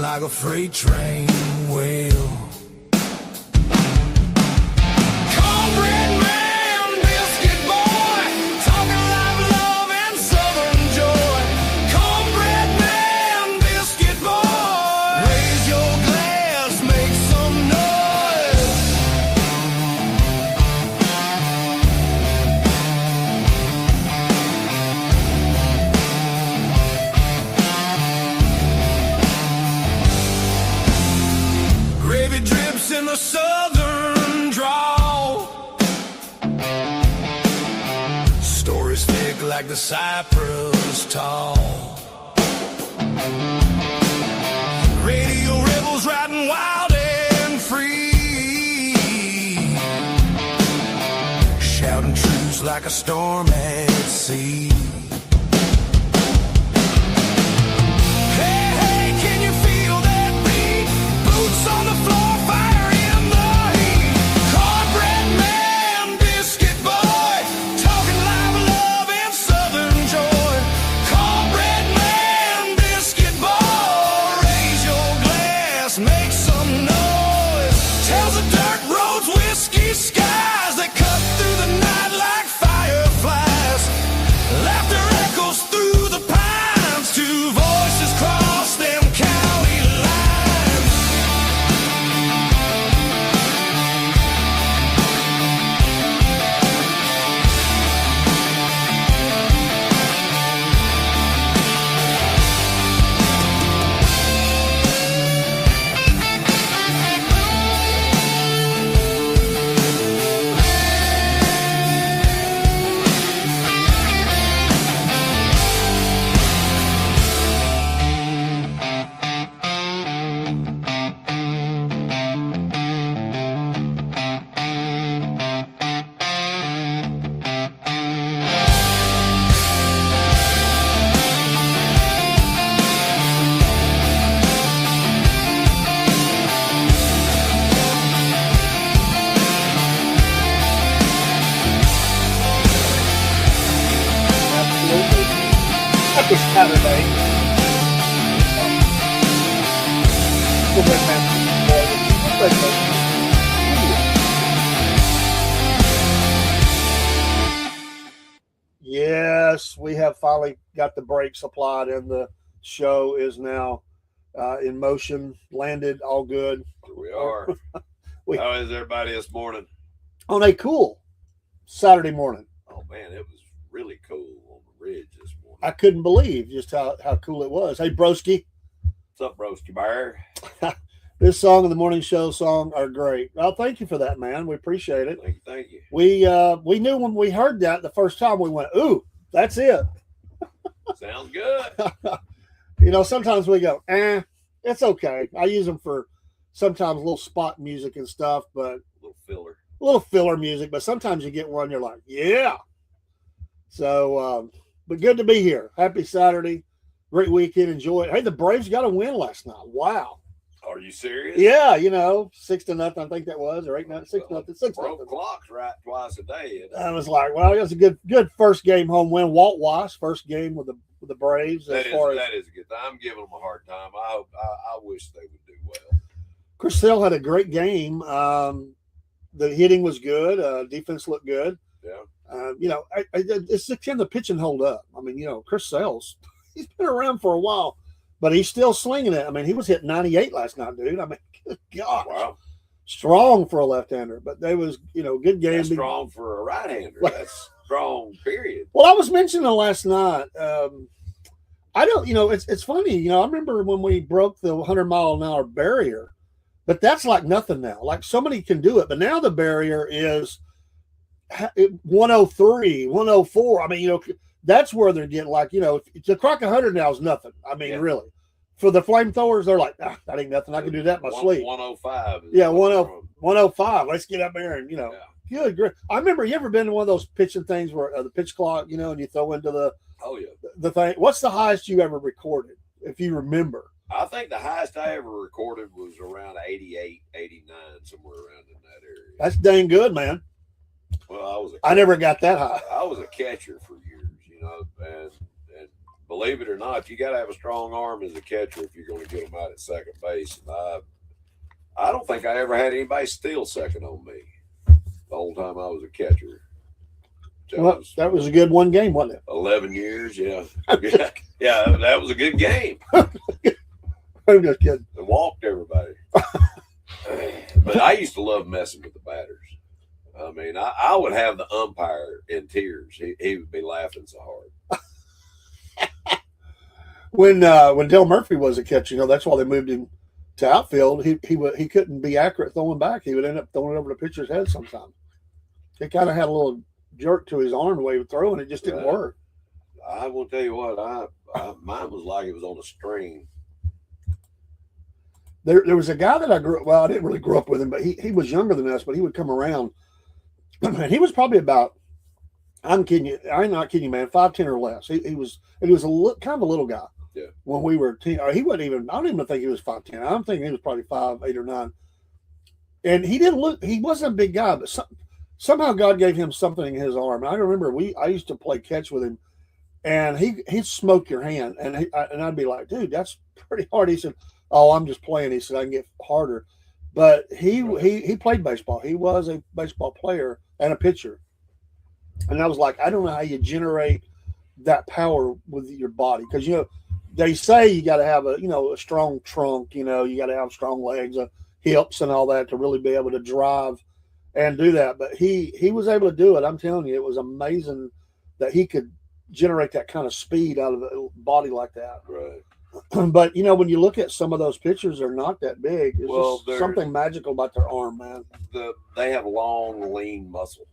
like a freight train will. Cornbread man, biscuit boy, talking live love and southern joy. Cornbread man, biscuit boy, raise your glass, make some noise. Gravy drips in the southern drawl. Stories thick like the cypress tall. Radio rebels riding wild and free, shouting truths like a storm at sea. Hey, hey, can you feel that beat? Boots on the floor, fire in the heat. Cornbread man, biscuit boy, talking live love and southern joy. Cornbread man, biscuit boy, raise your glass, make some noise. Tells the dirt roads, whiskey skies that cut through the night like fireflies. Laughter echoes through the pines, two voices cross them county lines. Absolutely. Happy Saturday. Cornbread Nation. Yes, we have finally got the brakes applied, and the show is now in motion, landed, all good. Here we are. How is everybody this morning? On a cool Saturday morning. Oh man, it was really cool on the ridge this morning. I couldn't believe just how cool it was. Hey, broski, What's up, Roasty Bear? this song and the morning show song are great. Well, thank you for that, man. We appreciate it. Thank you. We knew when we heard that the first time, we went, ooh, that's it. Sounds good. You know, sometimes we go, it's okay. I use them for sometimes a little spot music and stuff, but A little filler. music. But sometimes you get one, you're like, yeah. So, but good to be here. Happy Saturday. Great weekend. Enjoy it. Hey, the Braves got a win last night. Wow. Are you serious? Yeah, 6-0, I think that was, or 8-0, 6-0, 6-0. Broke clocks right twice a day. I was like, well, that's a good first game home win. Walt Weiss, first game with the Braves. That is a good thing. I'm giving them a hard time. I wish they would do well. Chris Sale had a great game. The hitting was good. Defense looked good. Yeah. It's can the pitching hold up? I mean, Chris Sale's he's been around for a while, but he's still slinging it. I mean, he was hitting 98 last night, dude. I mean, good God. Wow. Strong for a left-hander, but they was, good game. That's strong for a right-hander. That's strong, period. Well, I was mentioning last night. I don't, it's funny. I remember when we broke the 100-mile-an-hour barrier, but that's like nothing now. Like somebody can do it, but now the barrier is 103, 104. I mean, that's where they're getting like, to crack 100 now is nothing. I mean, really. For the flamethrowers, they're like, that ain't nothing. I can do that in my sleep. 105. Yeah, 105. Let's get up there and, good grief. I remember, you ever been to one of those pitching things where the pitch clock, and you throw into the thing. What's the highest you ever recorded, if you remember? I think the highest I ever recorded was around 88, 89, somewhere around in that area. That's dang good, man. Well, I never got that high. I was a catcher for years, and believe it or not, you got to have a strong arm as a catcher if you're going to get them out at second base. And I don't think I ever had anybody steal second on me the whole time I was a catcher. Well, that was a good one game, wasn't it? 11 years, yeah. Yeah, that was a good game. I'm just kidding. It walked everybody. But I used to love messing with the batters. I mean, I would have the umpire in tears. He would be laughing so hard. When Dale Murphy was a catcher, that's why they moved him to outfield. He couldn't be accurate throwing back. He would end up throwing it over the pitcher's head sometimes. He kind of had a little jerk to his arm the way he would throw, and it just didn't work. I will tell you what, mine was like it was on a string. There was a guy that I didn't really grow up with him, but he was younger than us, but he would come around, and he was probably about, I'm not kidding you, man, 5'10" or less. He was kind of a little guy. Yeah. When we were he wasn't even, I don't even think he was 5'10". I'm thinking he was probably 5'8" or 9. And he wasn't a big guy, but somehow God gave him something in his arm. I remember I used to play catch with him, and he'd smoke your hand, and I'd be like, dude, that's pretty hard. He said, oh, I'm just playing. He said, I can get harder. But he played baseball. He was a baseball player and a pitcher. And I was like, I don't know how you generate that power with your body. Because, they say you got to have a strong trunk, you got to have strong legs, hips and all that to really be able to drive and do that. But he was able to do it. I'm telling you, it was amazing that he could generate that kind of speed out of a body like that. Right. But when you look at some of those pitchers, they're not that big. There's just something magical about their arm, man. They have long, lean muscle,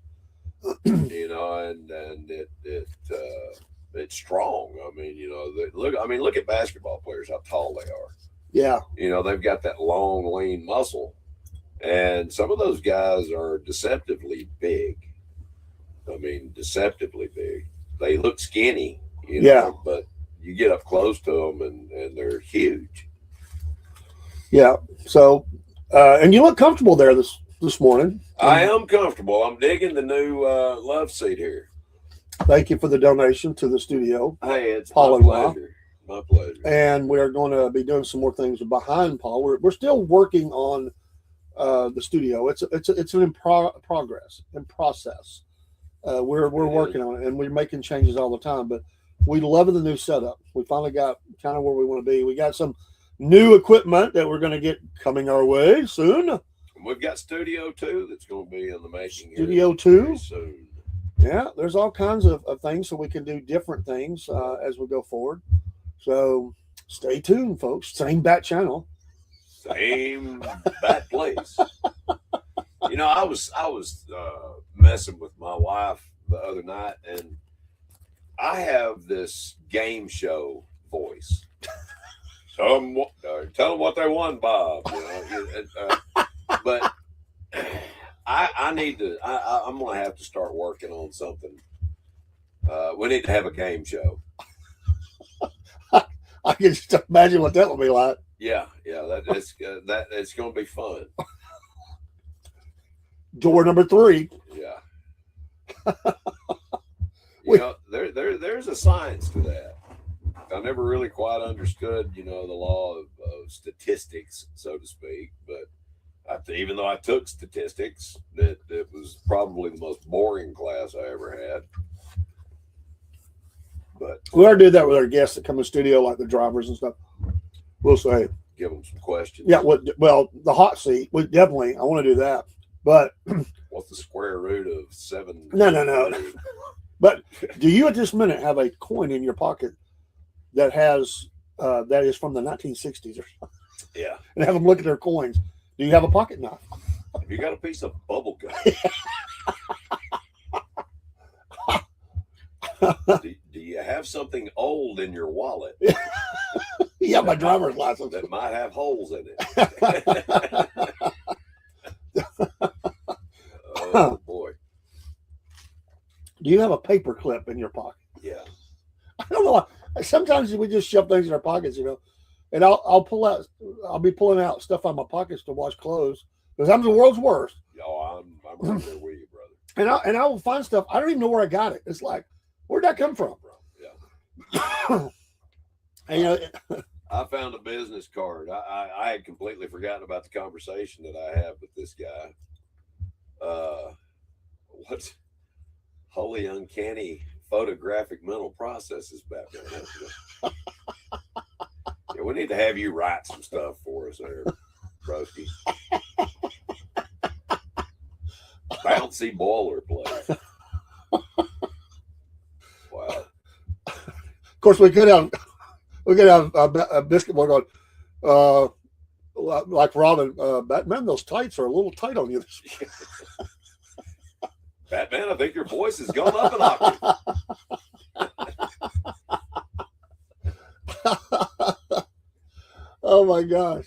and it's strong. I mean, look at basketball players, how tall they are. Yeah. They've got that long, lean muscle, and some of those guys are deceptively big. I mean, deceptively big. They look skinny, but you get up close to them and they're huge. Yeah. So, and you look comfortable there this morning. I am comfortable. I'm digging the new love seat here. Thank you for the donation to the studio. Hey, it's Paul my pleasure. My pleasure. And we're going to be doing some more things behind Paul. We're still working on the studio. It's an progress and process. We're working on it, and we're making changes all the time. But we love the new setup. We finally got kind of where we want to be. We got some new equipment that we're going to get coming our way soon. We've got Studio 2 that's going to be in the making. Studio 2? Soon. Yeah, there's all kinds of things so we can do different things as we go forward. So stay tuned, folks. Same bat channel. Same bat place. I was messing with my wife the other night, and I have this game show voice. Tell them what they won, Bob. But I need to. I'm going to have to start working on something. We need to have a game show. I can just imagine what that will be like. Yeah, it's going to be fun. Door number 3. Yeah. There's a science to that. I never really quite understood, the law of statistics, so to speak. But even though I took statistics, that was probably the most boring class I ever had. But we ought to do that with our guests that come in the studio, like the drivers and stuff. We'll say, give them some questions. Yeah, well, the hot seat, I want to do that. But what's the square root of 7? No. But do you at this minute have a coin in your pocket that has that is from the 1960s or something? Yeah. And have them look at their coins. Do you have a pocket knife? Have you got a piece of bubble gum? Do you have something old in your wallet? Yeah, my driver's license. That might have holes in it. Oh, boy. Do you have a paper clip in your pocket? Yeah. I don't know. Sometimes we just shove things in our pockets, and I'll be pulling out stuff out of my pockets to wash clothes because I'm the world's worst. Oh, I'm right there with you, brother. And I will find stuff. I don't even know where I got it. It's like, where'd that come from? Yeah. And, you know, I found a business card. I had completely forgotten about the conversation that I had with this guy. What's wholly uncanny photographic mental processes, Batman? Yeah, we need to have you write some stuff for us there, Broski. Bouncy boilerplate. Wow. of course, we could have a biscuit boy going, like Robin, Batman, those tights are a little tight on you. Batman, I think your voice has gone up an octave. Oh my gosh.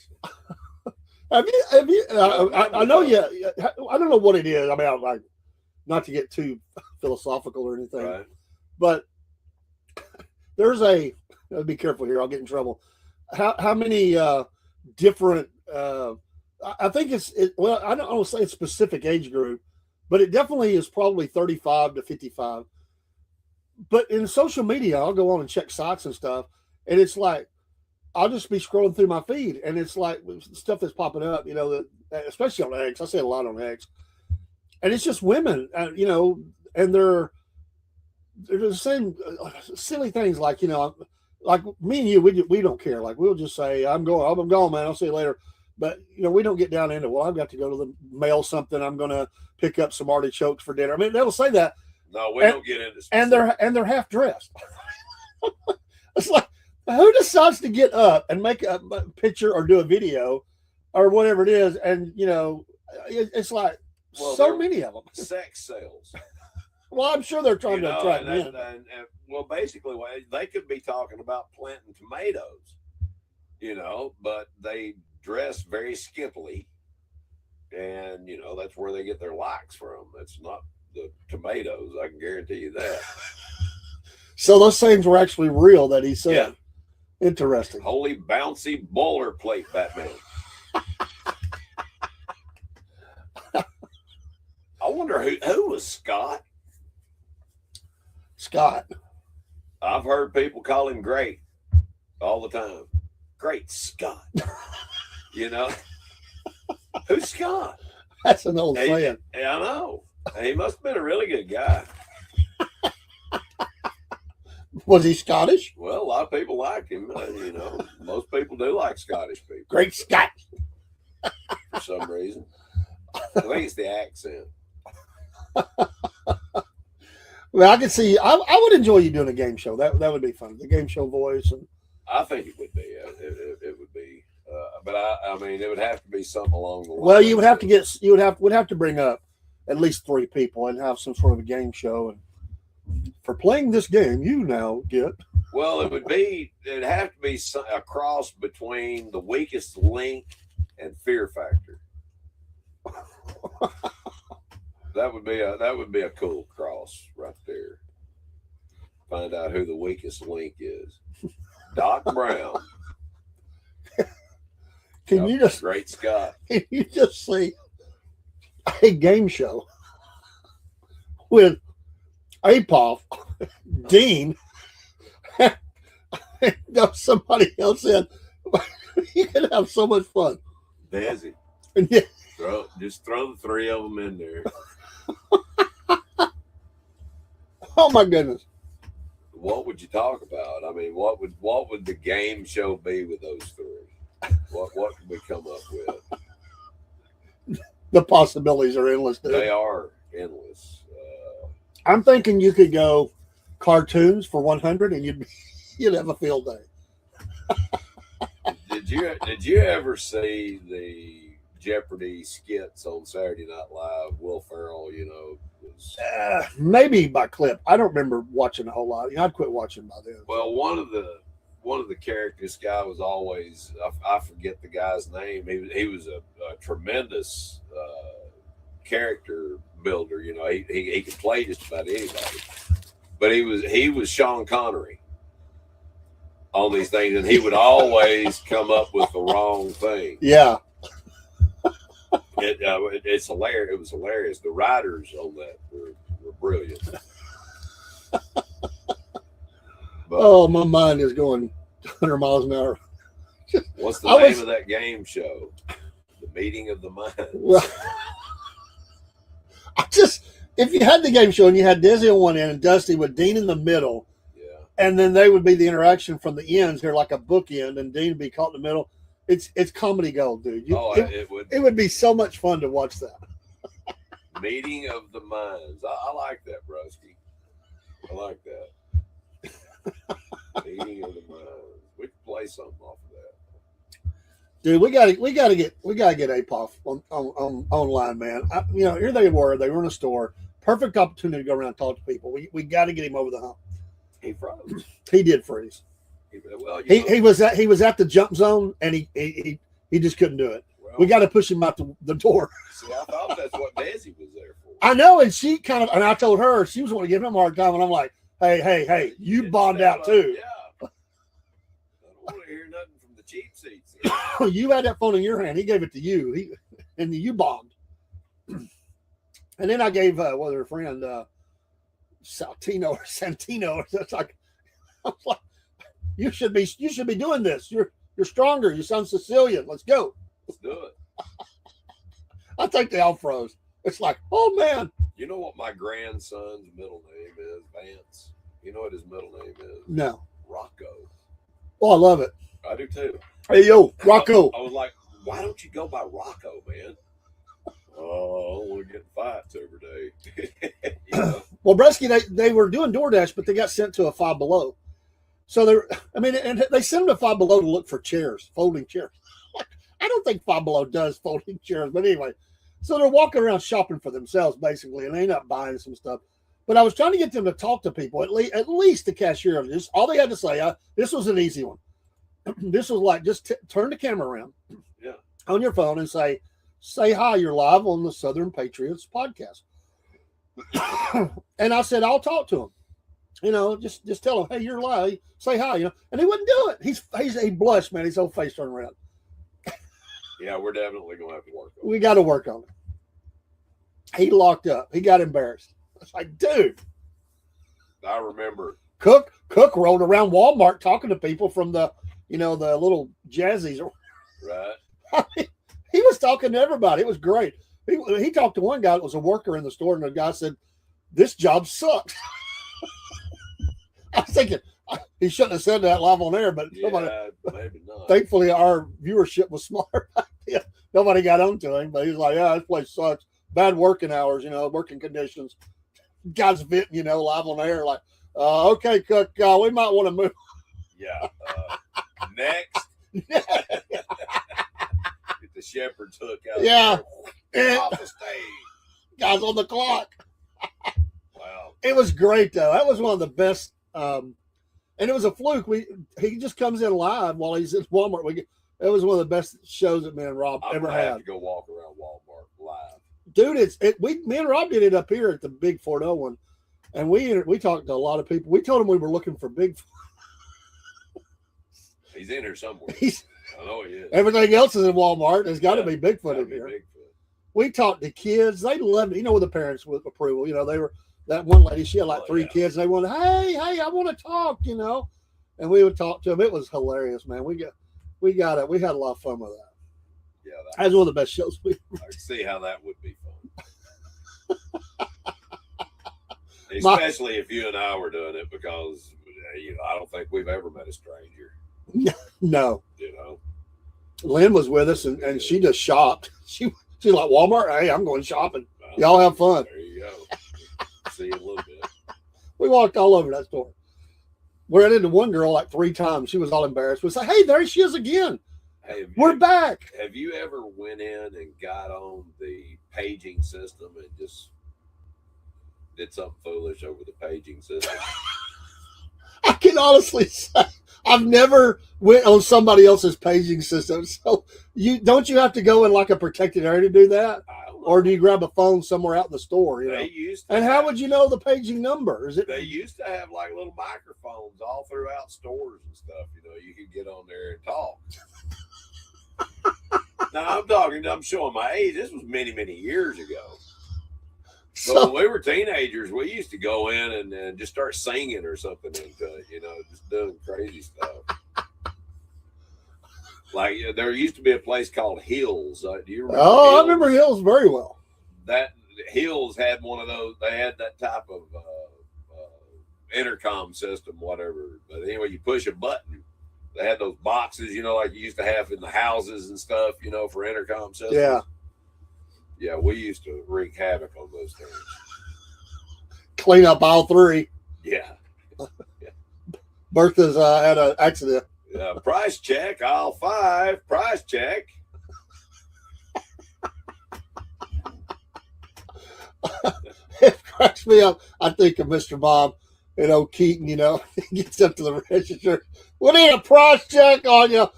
Have you, I know you, I don't know what it is. I mean, I'm like, not to get too philosophical or anything, Right. but there's I'll be careful here. I'll get in trouble. How many different, I think well, I don't want to say it's specific age group, but it definitely is probably 35 to 55. But in social media, I'll go on and check sites and stuff. And it's like, I'll just be scrolling through my feed, and it's like stuff that's popping up, you know, that, especially on X. I say a lot on X, and it's just women, you know, and they're saying silly things like, you know, like me and you, we don't care. Like we'll just say, I'm gone, man. I'll see you later. But you know, we don't get down into, well, I've got to go to the mail something. I'm going to pick up some artichokes for dinner. I mean, they'll say that. No, we don't get into specifics. And they're half dressed. It's like, who decides to get up and make a picture or do a video or whatever it is? And, you know, it's like, well, so many of them. Sex sales. Well, I'm sure they're trying to attract men. Well, basically, they could be talking about planting tomatoes, you know, but they dress very skimpily. And, you know, that's where they get their likes from. It's not the tomatoes. I can guarantee you that. So those things were actually real that he said. Yeah. Interesting. Holy bouncy boilerplate, Batman. I wonder who was Scott? Scott. I've heard people call him Great all the time. Great Scott. You know? Who's Scott? That's an old saying. I know. He must have been a really good guy. Was he Scottish? Well, a lot of people like him. You know, most people do like Scottish people. Great Scott. For some reason. I think it's the accent. Well, I can see. I would enjoy you doing a game show. That would be fun. The game show voice. And I think it would be. It would be. But I mean, it would have to be something along the lines. Well, you would have to would have to bring up at least 3 people and have some sort of a game show. And for playing this game, you now get. Well, it'd have to be a cross between The Weakest Link and Fear Factor. That would be a cool cross right there. Find out who the weakest link is. Doc Brown. Can you just Great Scott? Can you just see a game show with Apoff, Dean, somebody else in? You could have so much fun. Desi. Yeah. Just throw the 3 of them in there. Oh my goodness. What would you talk about? I mean, what would the game show be with those 3? What could we come up with? The possibilities are endless. Dude. They are endless. I'm thinking you could go cartoons for 100 and you'd have a field day. Did you ever see the Jeopardy skits on Saturday Night Live? Will Ferrell, you know, was maybe by clip. I don't remember watching a whole lot. I'd quit watching by then. Well, one of the characters, guy was always, I forget the guy's name. He was a tremendous character builder. You know, he could play just about anybody. But he was Sean Connery on these things, and he would always come up with the wrong thing. Yeah. It's hilarious. It was hilarious. The writers on that were brilliant. Oh, my mind is going 100 miles an hour. What's the I name was- of that game show? The Meeting of the Minds. Well, if you had the game show and you had Desi on one end and Dusty with Dean in the middle, Yeah. and then they would be the interaction from the ends. They're like a bookend, and Dean would be caught in the middle. It's comedy gold, dude. It would be so much fun to watch that. Meeting of the Minds. I like that, Brusky. I like that. Meeting of the Minds. We can play something off of that. Dude, we gotta get APOF on online, man. Here they were in a store. Perfect opportunity to go around and talk to people. We got to get him over the hump. He froze. He did freeze. He was at the jump zone, and he just couldn't do it. Well, We got to push him out the door. See, I thought that's what Desi was there for. I know, and and I told her she was wanting to give him a hard time, and I'm like, hey, you bombed out too. Yeah. I don't want to hear nothing from the cheap seats. You had that phone in your hand. He gave it to you. And you bombed. And then I gave her friend Santino. That's like, I was like, you should be doing this. You're stronger. You sound Sicilian. Let's go. Let's do it. I think they all froze. It's like, oh man. You know what my grandson's middle name is? Vance. You know what his middle name is? No. Rocco. Oh, I love it. I do too. Hey yo, Rocco. I was like, why don't you go by Rocco, man? Oh, I don't want to get in fights every day. You know? Well, Bresky, they were doing DoorDash, but they got sent to a Five Below. So and they sent them to Five Below to look for chairs, folding chairs. I don't think Five Below does folding chairs, but anyway. So they're walking around shopping for themselves, basically, and they end up buying some stuff. But I was trying to get them to talk to people, at least the cashier. This all they had to say. This was an easy one. This was like just turn the camera around, on your phone and say hi. You're live on the Southern Patriots podcast. And I said I'll talk to him. Just tell him, hey, you're live. Say hi. And he wouldn't do it. He blushed, man. His whole face turned around. Yeah, we're definitely gonna have to work on it. We got to work on it. He locked up. He got embarrassed. I was like, dude. I remember Cook rolled around Walmart talking to people from the little jazzies. right. I mean, he was talking to everybody. It was great. He talked to one guy that was a worker in the store, and the guy said, "This job sucks." I was thinking he shouldn't have said that live on air, but Maybe not. thankfully our viewership was smart. Yeah, nobody got onto him, but he's like, "Yeah, this place sucks. Bad working hours, working conditions." Guys venting, live on air, like, "Okay, Cook, we might want to move." Yeah. Next. Get the shepherd's hook out. Yeah. There. Off the stage. Guys on the clock. Wow. It was great though. That was one of the best. And it was a fluke. He just comes in live while he's at Walmart. It was one of the best shows that me and Rob ever have had. to go walk around Walmart live. Dude, me and Rob did it up here at the Big Fort Owen, and we talked to a lot of people. We told them we were looking for Bigfoot. He's in here somewhere. I know he is. Everything else is in Walmart. There's got to be Bigfoot in here. Bigfoot. We talked to kids. They loved it. With the parents with approval. They were, that one lady, she had like 3 kids. And they wanted, hey, I want to talk, and we would talk to them. It was hilarious, man. We had a lot of fun with that. Yeah. That was one of the best shows we I can see how that would be fun. Especially if you and I were doing it, because I don't think we've ever met a stranger. No. Lynn was with us, and she just shopped. She's like, Walmart, hey, I'm going shopping. Y'all have fun. There you go. See you in a little bit. We walked all over that store. We ran into one girl like 3 times. She was all embarrassed. We said, hey, there she is again. Hey, we're back. Have you ever went in and got on the paging system and just did something foolish over the paging system? I can honestly say I've never went on somebody else's paging system. So don't you have to go in like a protected area to do that? Or do you grab a phone somewhere out in the store? They used to and how would you know the paging number? They used to have like little microphones all throughout stores and stuff. You could get on there and talk. Now I'm showing my age. This was many, many years ago. So when we were teenagers, we used to go in and just start singing or something, and just doing crazy stuff. Like there used to be a place called Hills. Do you remember? Oh, Hills? I remember Hills very well. That Hills had one of those. They had that type of intercom system, whatever. But anyway, you push a button. They had those boxes, like you used to have in the houses and stuff, for intercom systems. Yeah. Yeah, we used to wreak havoc on those things. Clean up aisle 3. Yeah. Bertha's had an accident. Yeah. Price check, aisle 5. Price check. It cracks me up. I think of Mr. Bob and old Keaton, he gets up to the register. We need a price check on you.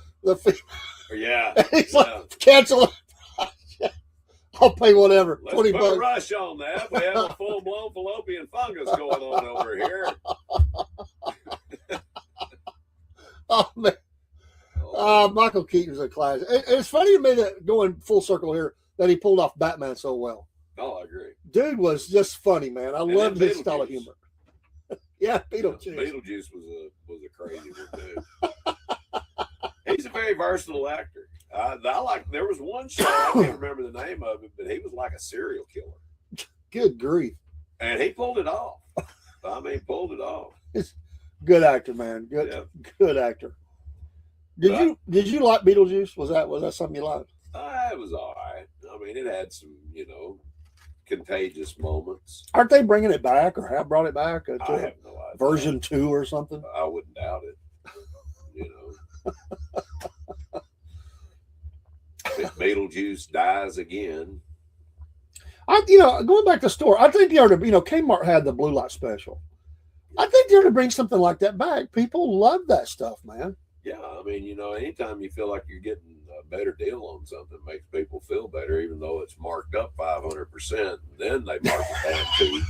Yeah. And he's like, cancel it. I'll pay whatever. Let's 20 put bucks. a rush on that. We have a full-blown fallopian fungus going on over here. Oh, man. Michael Keaton's a class. It's funny to me that going full circle here that he pulled off Batman so well. Oh, I agree. Dude was just funny, man. I loved his style of humor. Yeah, Beetlejuice. Beetlejuice was a crazy one, dude. He's a very versatile actor. There was one show, I can't remember the name of it, but he was like a serial killer. Good grief. And he pulled it off. Pulled it off. Good actor, man. Good actor. Did you like Beetlejuice? Was that something you liked? It was all right. It had some, contagious moments. Aren't they bringing it back or have brought it back to I have no idea. version 2 or something? I wouldn't doubt it. If Beetlejuice dies again. Going back to the store, I think Kmart had the blue light special. I think they're to bring something like that back. People love that stuff, man. Yeah, anytime you feel like you're getting a better deal on something, makes people feel better, even though it's marked up 500%. Then they mark it down too.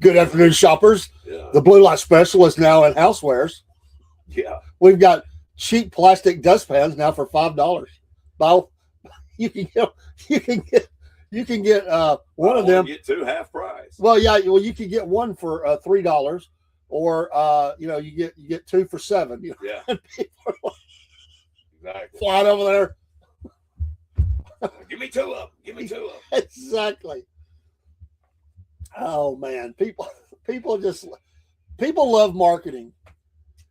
Good afternoon, shoppers. Yeah. The blue light special is now in housewares. Yeah. We've got cheap plastic dustpans now for $5. Bob, you can get one of them. Get 2 half price. Well, yeah. Well, you can get one for $3, or you get 2 for $7. Yeah. And people are like, Exactly. flying over there. Give me 2 of them. Give me 2 of them. Exactly. Oh man, people love marketing.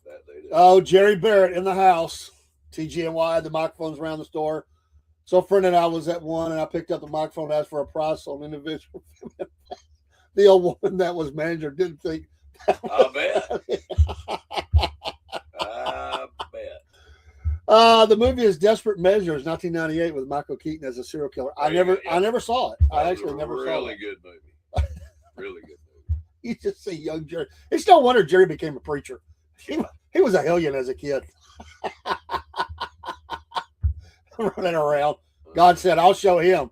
That they do. Oh, Jerry Barrett in the house. TGNY, the microphones around the store. So a friend and I was at one, and I picked up the microphone, asked for a price on individual. The old woman that was manager didn't think. I bet. I bet. The movie is Desperate Measures, 1998, with Michael Keaton as a serial killer. I never saw it. I actually never saw it. Really good movie. Really good movie. You just see young Jerry. It's no wonder Jerry became a preacher. He was a hellion as a kid. Running around. God said, I'll show him.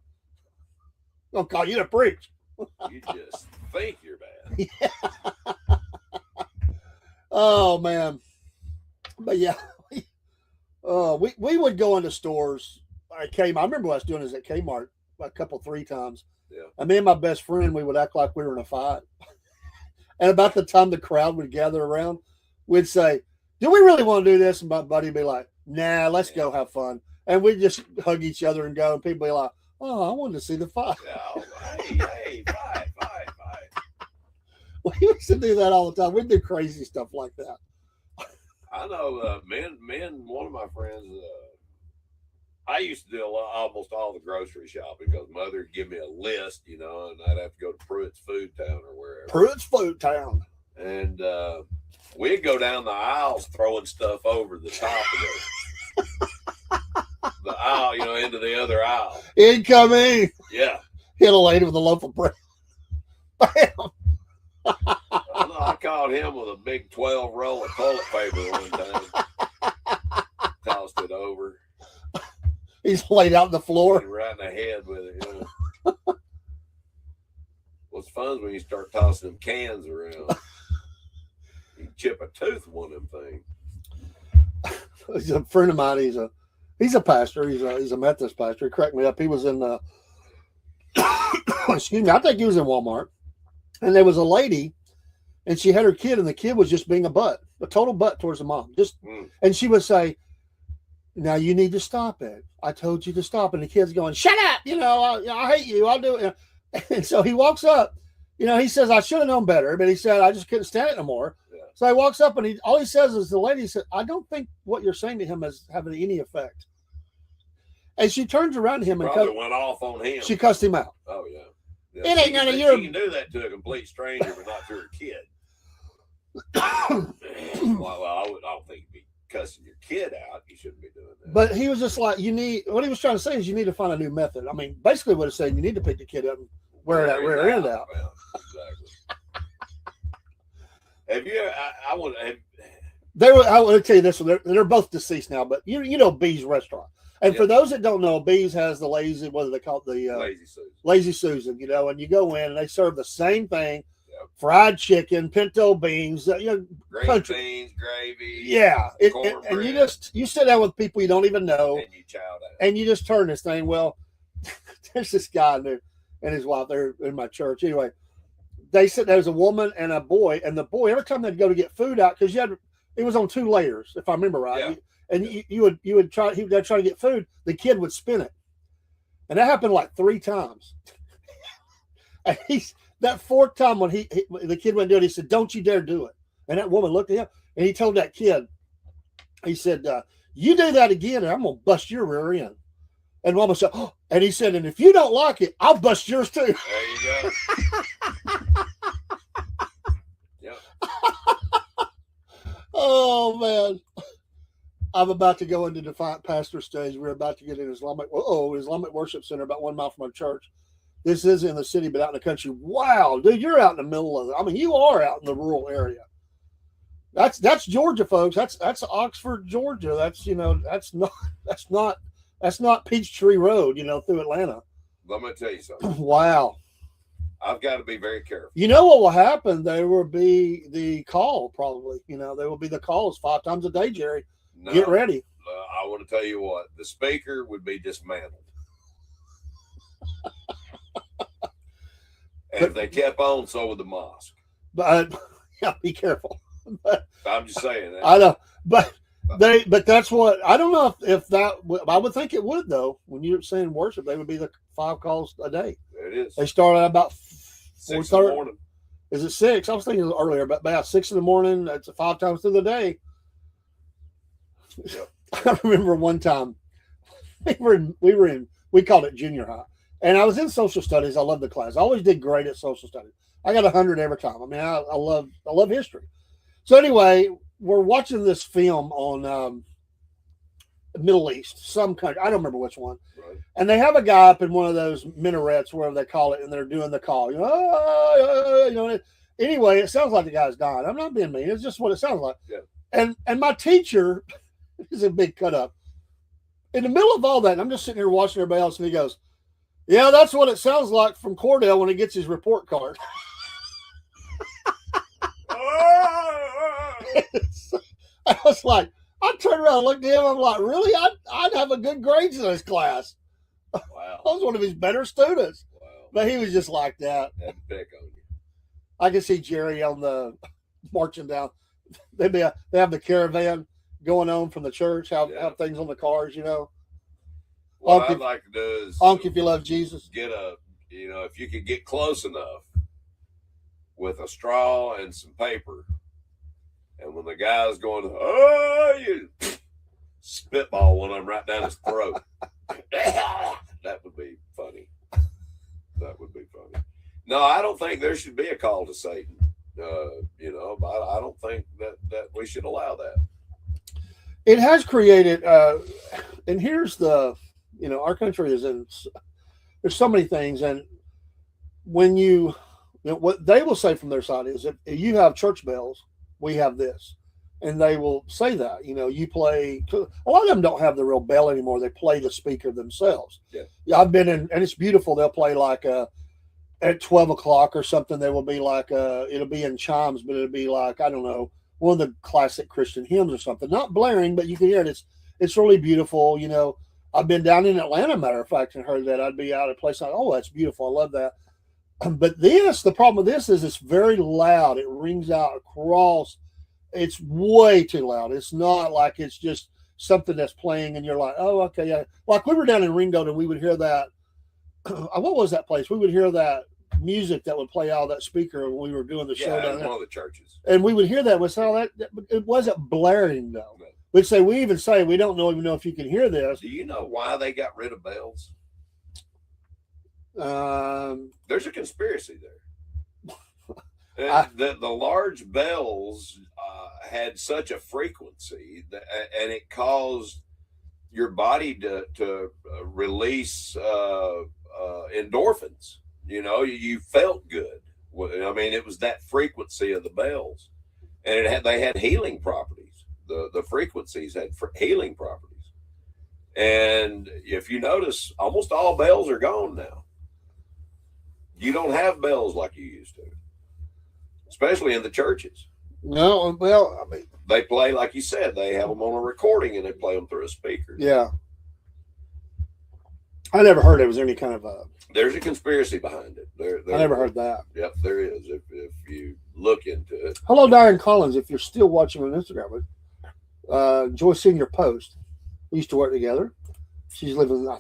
I'll call you to preach. You just think you're bad. Yeah. Oh, man. But yeah. We would go into stores. I remember what I was doing this at Kmart a couple, 3 times. Yeah. And me and my best friend, we would act like we were in a fight. And about the time the crowd would gather around, we'd say, do we really want to do this? And my buddy would be like, nah, let's go have fun. And we'd just hug each other and go. And people would be like, oh, I wanted to see the fight. Yeah, hey, fight. We used to do that all the time. We'd do crazy stuff like that. I know, one of my friends, I used to do almost all the grocery shopping because Mother would give me a list, and I'd have to go to Pruitt's Food Town or wherever. Pruitt's Food Town. And we'd go down the aisles throwing stuff over the top of the aisle, into the other aisle. Incoming. Yeah. Hit a lady with a loaf of bread. Bam. I caught him with a big 12 roll of toilet paper one time. Tossed it over. He's laid out on the floor. Right in the head with it. What's fun is when you start tossing them cans around. You chip a tooth with one of them things. He's a friend of mine. He's a pastor. He's a Methodist pastor. He cracked me up. He was in excuse me, I think he was in Walmart. And there was a lady, and she had her kid, and the kid was just being a total butt towards the mom. And she would say, Now you need to stop it. I told you to stop. And the kid's going, shut up. I hate you. I'll do it. And so he walks up. He says, I should have known better, but he said, I just couldn't stand it no more. Yeah. So he walks up and all he says is, the lady said, I don't think what you're saying to him is having any effect. And she turns around to him and went off on him. She cussed him out. Oh, yeah. It ain't none of your. You can do that to a complete stranger, but not to a kid. Well, I don't think you'd be cussing your kid out. You shouldn't be doing that. But he was just like, what he was trying to say is you need to find a new method. I mean, basically what it's saying, you need to pick the kid up and wear that rear end out. Well, exactly. Have you? I want to. I want to tell you this one. They're both deceased now, but you know B's restaurant. And for those that don't know, B's has the lazy, what do they call it? The Lazy Susan, and you go in and they serve the same thing: fried chicken, pinto beans, green beans, gravy, and you sit down with people you don't even know, and you chow down, and you just turn this thing. Well, there's this guy and his wife. They're in my church anyway. They said there's a woman and a boy, and the boy every time they'd go to get food out because it was on 2 layers if I remember right. Yeah. He would try to get food. The kid would spin it, and that happened like 3 times. And that 4th time when the kid went to do it, he said, "Don't you dare do it." And that woman looked at him, and he told that kid, he said, "You do that again, and I'm gonna bust your rear end." And Mama said, "Oh," and he said, "And if you don't like it, I'll bust yours too." There you go. Yep. Oh man. I'm about to go into Defiant Pastor stage. We're about to get in Islamic Worship Center about 1 mile from our church. This is in the city, but out in the country. Wow, dude, you're out in the middle of it. I mean, you are out in the rural area. That's Georgia, folks. That's Oxford, Georgia. That's not Peachtree Road, through Atlanta. Let me tell you something. Wow. I've got to be very careful. You know what will happen? There will be the call, probably. There will be the calls 5 times a day, Jerry. No, get ready. I want to tell you what. The speaker would be dismantled. And if they kept on, so would the mosque. But yeah, be careful. But, I'm just saying that. I know, but that's what I don't know if that. I would think it would though. When you're saying worship, they would be the 5 calls a day. It is. They start at about 6 in the morning. Is it 6? I was thinking earlier, but about 6 in the morning. That's 5 times through the day. Yep. I remember one time we called it junior high, and I was in social studies. I loved the class. I always did great at social studies. I got 100 every time. I mean, I love history. So anyway, we're watching this film on Middle East, some country. I don't remember which one. Right. And they have a guy up in one of those minarets, wherever they call it, and they're doing the call. Anyway, it sounds like the guy's dying. I'm not being mean. It's just what it sounds like. Yeah. And my teacher is a big cut up. In the middle of all that, and I'm just sitting here watching everybody else, and he goes, "Yeah, that's what it sounds like from Cordell when he gets his report card." I was like, I turned around and looked at him. I'm like, really? I'd have a good grades in this class. Wow. I was one of his better students. Wow. But he was just like that. Had to pick on you. I can see Jerry on the marching down. They have the caravan going on from the church. Have things on the cars, What I'd like to do is honk if you love Jesus. Get if you could get close enough with a straw and some paper, and when the guy's going, "Oh," you spitball one of them right down his throat. That would be funny. That would be funny. No, I don't think there should be a call to Satan. I don't think that we should allow that. It has created, and here's the, our country is in, there's so many things. And when what they will say from their side is if you have church bells, we have this. And they will say that, you play, a lot of them don't have the real bell anymore. They play the speaker themselves. Yeah. I've been in, and it's beautiful. They'll play like at 12 o'clock or something. They will be like, it'll be in chimes, but it'll be like, I don't know, one of the classic Christian hymns or something. Not blaring, but you can hear it. It's really beautiful. I've been down in Atlanta, matter of fact, and heard that. I'd be out at a place like, oh, that's beautiful. I love that. But the problem with this is it's very loud. It rings out across. It's way too loud. It's not like it's just something that's playing, and you're like, oh, okay, yeah. Like we were down in Ringgold, and we would hear that. What was that place? We would hear that music that would play out of that speaker when we were doing the show down in there. one of the churches. And we would hear that. We saw that it wasn't blaring though. No. We'd say we even don't even know if you can hear this. Do you know why they got rid of bells? There's a conspiracy there. The large bells had such a frequency and it caused your body to release endorphins. You felt good. I mean, it was that frequency of the bells, and they had healing properties. The frequencies had healing properties, and if you notice, almost all bells are gone now. You don't have bells like you used to, especially in the churches. No, well, I mean, they play, like you said, they have them on a recording and they play them through a speaker. Yeah. I never heard there was any kind of There's a conspiracy behind it. I never heard that. Yep, there is. If you look into it. Hello, Diane Collins. If you're still watching on Instagram, enjoy seeing your post. We used to work together. She's living a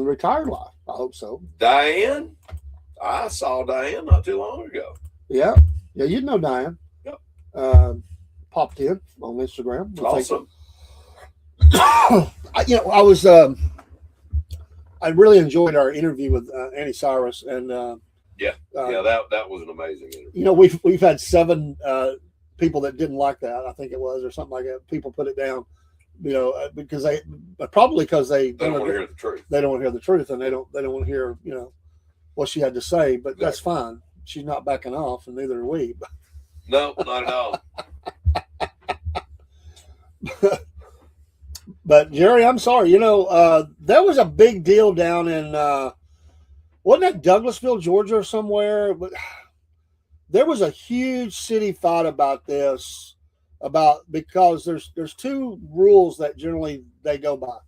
retired life. I hope so. Diane? I saw Diane not too long ago. Yeah. Yeah, you'd know Diane. Yep. Popped in on Instagram. Awesome. I really enjoyed our interview with Annie Cyrus, and that was an amazing interview. We've had 7 people that didn't like that, I think it was, or something like that. People put it down, because they don't want to hear the truth. They don't want to hear the truth, and they don't want to hear what she had to say. But That's fine. She's not backing off, and neither are we. No, not at all. But Jerry, I'm sorry. There was a big deal down in wasn't that Douglasville, Georgia, or somewhere? There was a huge city fight about this, because there's 2 rules that generally they go by.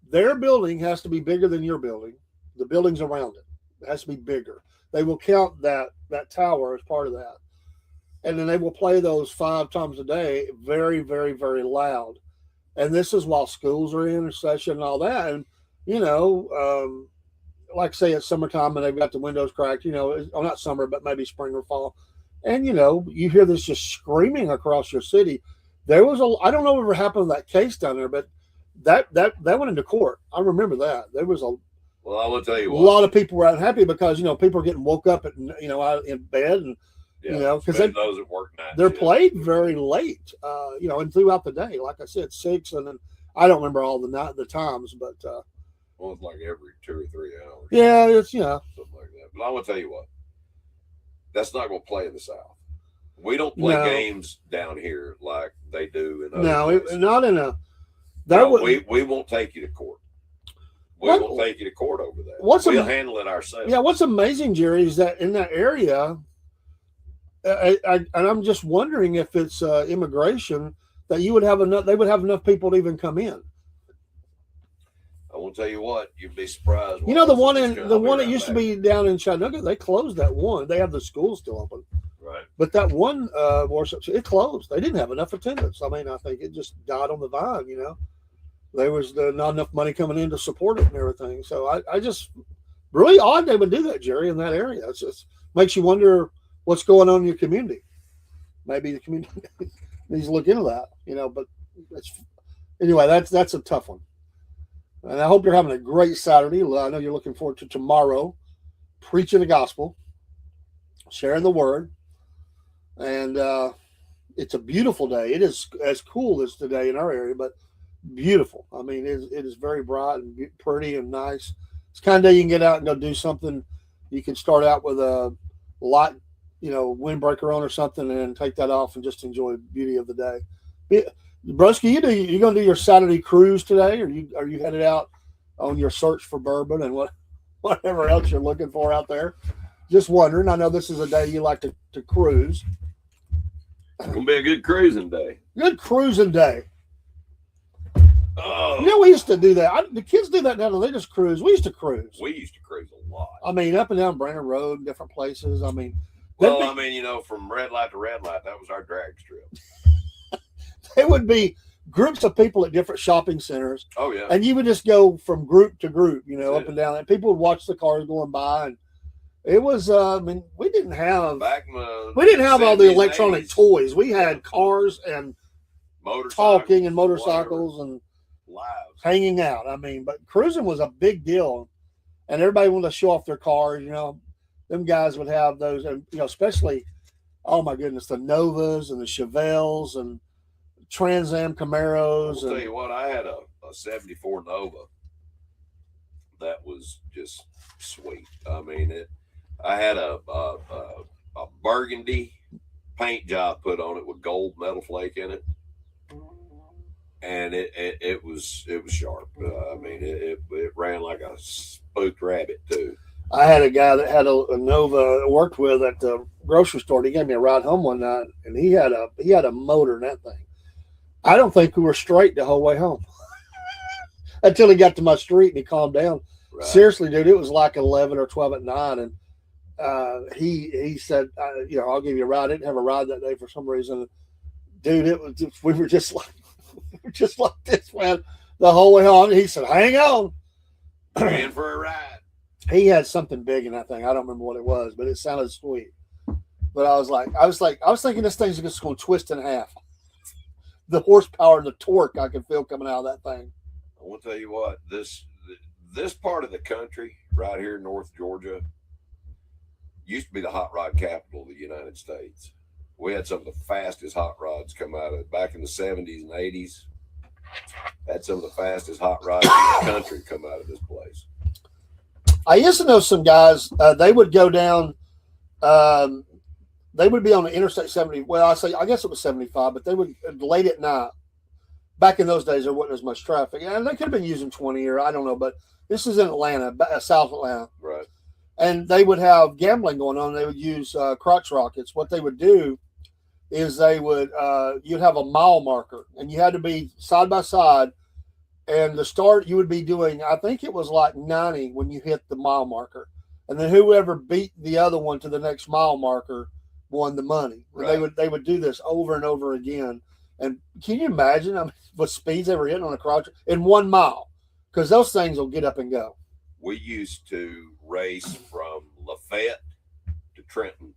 Their building has to be bigger than your building. The buildings around it has to be bigger. They will count that tower as part of that, and then they will play those 5 times a day, very, very, very loud. And this is while schools are in session and all that. And, like say it's summertime and they've got the windows cracked, not summer, but maybe spring or fall. And, you hear this just screaming across your city. There was I don't know what ever happened to that case down there, but that went into court. I remember that. There was well, I will tell you what. A lot of people were unhappy because, people are getting woke up at, out in bed and, because those at work nights. They're played very late, and throughout the day. Like I said, 6, and then I don't remember all the times, but it's like every 2 or 3 hours. Yeah, it's something like that. But I will tell you what, that's not going to play in the South. We don't play games down here like they do in other places. Not in a. We won't take you to court. We won't take you to court over that. We'll handle it ourselves. Yeah, what's amazing, Jerry, is that in that area. And I'm just wondering if it's immigration that they would have enough people to even come in. I won't tell you what, you'd be surprised. The one that used to be down in Chattanooga, they closed that one. They have the school still open, right? But that one worship, it closed. They didn't have enough attendance. I mean, I think it just died on the vine. There was not enough money coming in to support it and everything. So I just really odd they would do that, Jerry, in that area. It just makes you wonder what's going on in your community. Maybe the community needs to look into that, but anyway, that's a tough one. And I hope you're having a great Saturday. I know you're looking forward to tomorrow, preaching the gospel, sharing the word. And it's a beautiful day. It is as cool as today in our area, but beautiful. I mean, it is very bright and pretty and nice. It's the kind of day you can get out and go do something. You can start out with a light, windbreaker on or something, and take that off and just enjoy the beauty of the day. Broski, you going to do your Saturday cruise today, or are you headed out on your search for bourbon and whatever else you're looking for out there? Just wondering. I know this is a day you like to cruise. It's going to be a good cruising day. Good cruising day. Oh. We used to do that. The kids do that now. They just cruise. We used to cruise. We used to cruise a lot. I mean, up and down Brandon Road, different places. I mean, from red light to red light, that was our drag strip. They would be groups of people at different shopping centers. Oh yeah. And you would just go from group to group, you know, That's up and down. And people would watch the cars going by. And it was, I mean, we didn't have all the electronic toys. We had cars and talking and motorcycles and lives hanging out. I mean, but cruising was a big deal. And everybody wanted to show off their cars, you know. Them guys would have those, and, you know, especially, oh my goodness, the Novas and the Chevelles and Trans Am Camaros. I'll tell you what, I had a 74 Nova that was just sweet. I mean, I had a burgundy paint job put on it with gold metal flake in it, and it was sharp. I mean, it ran like a spooked rabbit too. I had a guy that had a Nova I worked with at the grocery store. He gave me a ride home one night, and he had a motor in that thing. I don't think we were straight the whole way home until he got to my street and he calmed down. Right. Seriously, dude, it was like 11 or 12 at night, and he said, you know, I'll give you a ride. I didn't have a ride that day for some reason. Dude, we were just like this, man, the whole way home. He said, hang on. Ran for a ride. He had something big in that thing. I don't remember what it was, but it sounded sweet. But I was thinking this thing's just going to twist in half. The horsepower and the torque I could feel coming out of that thing. I want to tell you what, this part of the country right here in North Georgia used to be the hot rod capital of the United States. We had some of the fastest hot rods come out of it back in the 70s and 80s. Had some of the fastest hot rods in the country come out of this place. I used to know some guys. They would go down. They would be on the Interstate 70. Well, I guess it was 75, but they would late at night. Back in those days, there wasn't as much traffic, and they could have been using 20 or I don't know. But this is in Atlanta, South Atlanta, right? And they would have gambling going on. They would use crotch rockets. What they would do is you'd have a mile marker, and you had to be side by side. And the start, you would be doing, I think it was like 90 when you hit the mile marker. And then whoever beat the other one to the next mile marker won the money. Right. They would do this over and over again. And can you imagine what speeds they were hitting on a crotch in 1 mile? Because those things will get up and go. We used to race from Lafayette to Trenton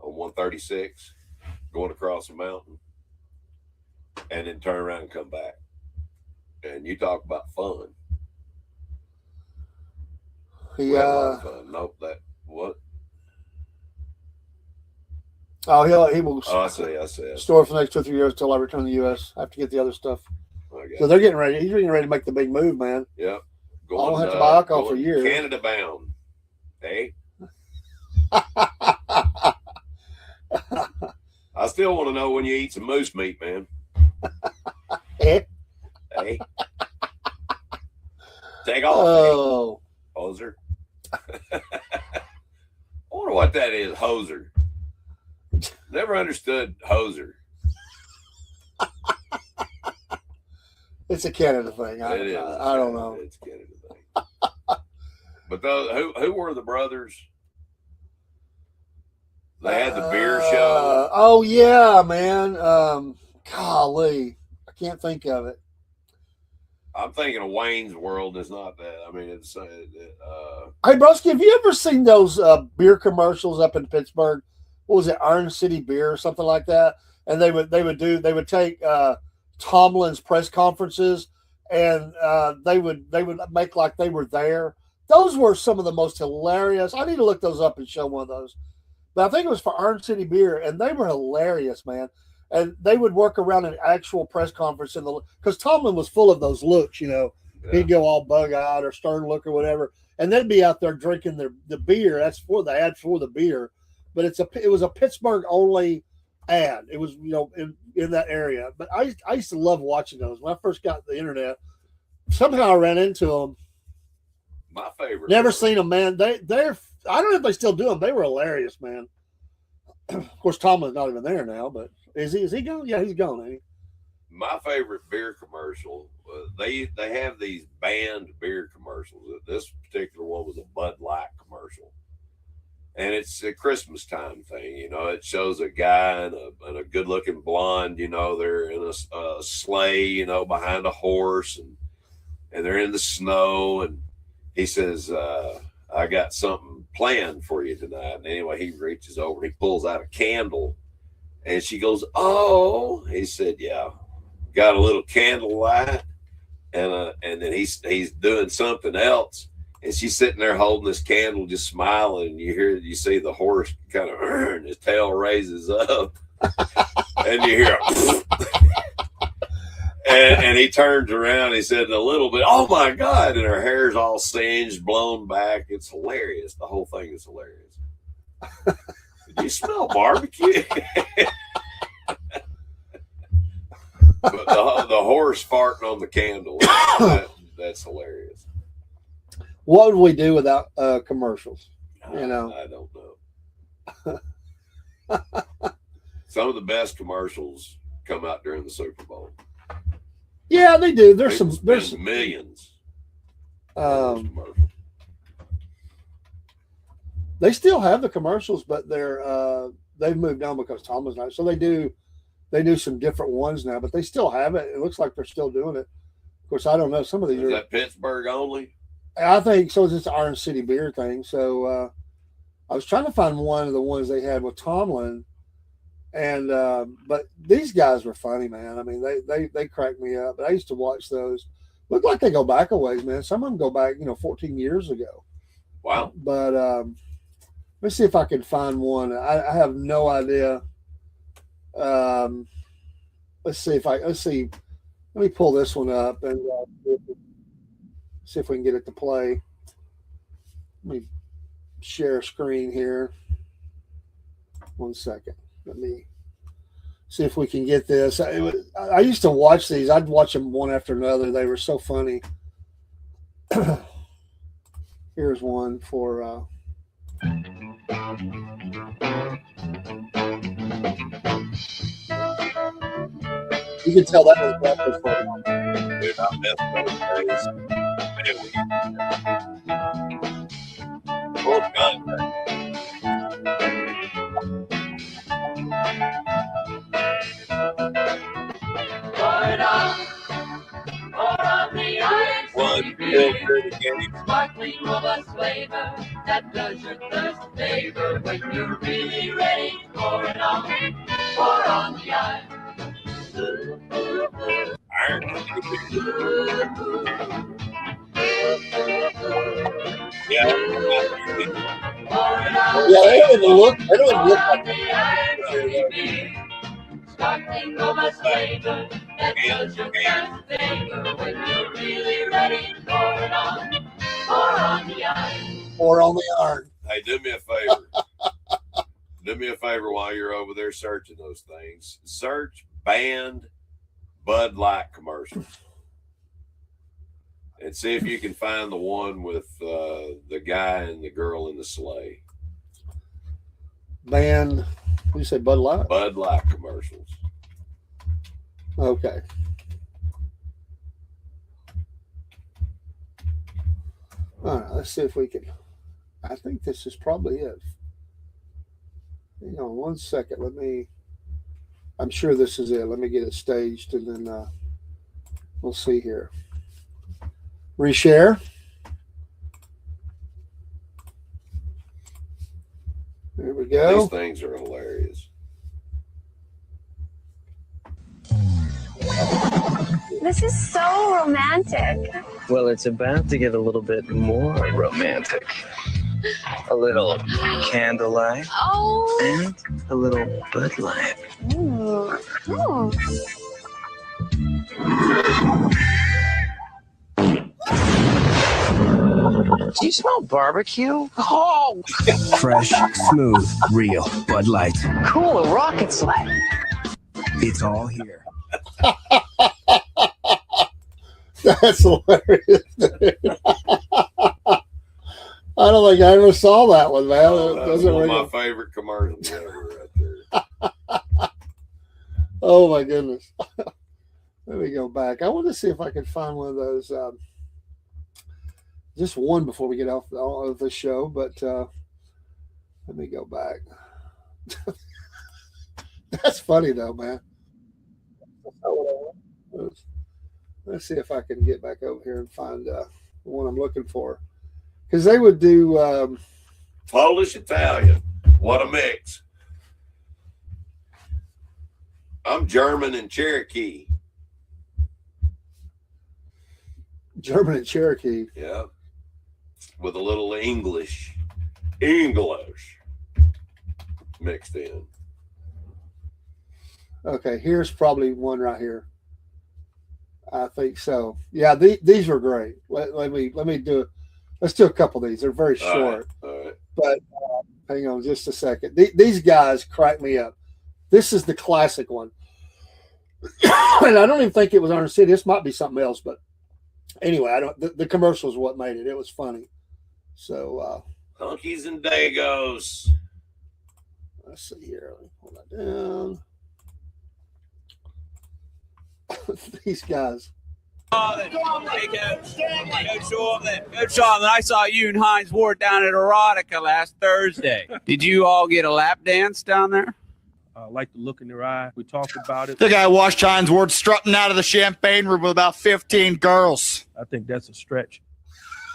on 136, going across the mountain, and then turn around and come back. And you talk about fun. Yeah. Nope. That what? Oh, he will. Oh, I see. Store for the next 2 or 3 years until I return to the U.S. I have to get the other stuff. So they're getting ready. He's getting ready to make the big move, man. Yep. I don't have to buy alcohol for years. Canada bound. Hey. I still want to know when you eat some moose meat, man. Hey. Take off. Oh. Hoser. I wonder what that is, hoser. Never understood hoser. It's a Canada thing. I don't know. It's a Canada thing. But who were the brothers? They had the beer show. Oh yeah, man. Golly, I can't think of it. I'm thinking of Wayne's World. It's not that. I mean, it's. Hey, broski, have you ever seen those beer commercials up in Pittsburgh? What was it, Iron City Beer or something like that? And they would take Tomlin's press conferences, and they would make like they were there. Those were some of the most hilarious. I need to look those up and show one of those. But I think it was for Iron City Beer, and they were hilarious, man. And they would work around an actual press conference because Tomlin was full of those looks, you know. Yeah. He'd go all bug-eyed or stern look or whatever, and they'd be out there drinking the beer. That's for the ad for the beer, but it was a Pittsburgh only ad. It was, you know, in that area. But I used to love watching those when I first got the internet. Somehow I ran into them. My favorite. Never seen them, man. They're I don't know if they still do them. They were hilarious, man. Of course, Tomlin's not even there now, but is he gone? Yeah, he's gone, ain't he? My favorite beer commercial, they have these banned beer commercials. This particular one was a Bud Light commercial. and it's a Christmas time thing. You know, it shows a guy and a good looking blonde. You know, they're in a sleigh. You know, behind a horse, and they're in the snow. And he says, "I got something planned for you tonight." And anyway, he reaches over and he pulls out a candle, and she goes, "Oh," he said, "Yeah, got a little candlelight." And then he's doing something else, and she's sitting there holding this candle, just smiling. And you see the horse kind of, and his tail raises up, and you hear, and he turns around. He said a little bit, "Oh my God!" And her hair's all singed, blown back. It's hilarious. The whole thing is hilarious. Did you smell barbecue? But the horse farting on the candle, that's hilarious. What would we do without commercials? You know, I don't know. Some of the best commercials come out during the Super Bowl. Yeah, they do. There's millions. They still have the commercials, but they've moved on because Tom was not. So they do some different ones now, but they still have it. It looks like they're still doing it. Of course, I don't know. Some of these is that Pittsburgh only? I think so. It's just Orange City beer thing. So I was trying to find one of the ones they had with Tomlin, and but these guys were funny, man. I mean, they cracked me up. But I used to watch those. Look like they go back a ways, man. Some of them go back, 14 years ago. Wow. But let's see if I can find one. I have no idea. Let's see. Let me pull this one up and see if we can get it to play. Let me share a screen here. 1 second. Let me see if we can get this. I used to watch these. I'd watch them one after another. They were so funny. Here's one for. You can tell that was breakfast for them. They're not messing with Sparkling robust flavor that does your thirst a favor. When you're really ready, pour it on the ice. Yeah, they don't even look like Sparkling robust flavor that does your thirst a favor. When you're really ready, pour on the ice. Pour on the iron. Hey, do me a favor. Do me a favor while you're over there searching those things. Search banned Bud Light commercials. And see if you can find the one with the guy and the girl in the sleigh. Banned, what do you say, Bud Light? Bud Light commercials. Okay. All right, let's see if we can. I think this is probably it. Hang on 1 second. I'm sure this is it. Let me get it staged and then we'll see here. Reshare. There we go. These things are hilarious. This is so romantic. Well, it's about to get a little bit more romantic. A little candlelight and a little Bud Light. Ooh. Ooh. Do you smell barbecue? Oh! Fresh, smooth, real Bud Light. Cool, a rocket sled. It's all here. That's hilarious. I don't think I ever saw that one, man. That's one of my favorite commercials ever right there. Oh, my goodness. Let me go back. I want to see if I can find one of those. Just one before we get off the show. But Let me go back. That's funny though, man. Let's see if I can get back over here and find the one I'm looking for. Because they would do Polish Italian. What a mix. I'm German and Cherokee. German and Cherokee. Yeah. With a little English mixed in. Okay, here's probably one right here. I think so. Yeah, these are great. Let me do it. Let's do a couple of these. They're very short. All right. But hang on just a second. These guys crack me up. This is the classic one. And I don't even think it was Orange City. This might be something else, but anyway, I don't. The commercial is what made it. It was funny. So Hunkies and Dagos. let's see here. Let me pull that down. These guys. Coach Charlton, I saw you and Heinz Ward down at Erotica last Thursday. Did you all get a lap dance down there? Like the look in their eye. We talked about it. The guy watched Heinz Ward strutting out of the champagne room with about 15 girls. I think that's a stretch.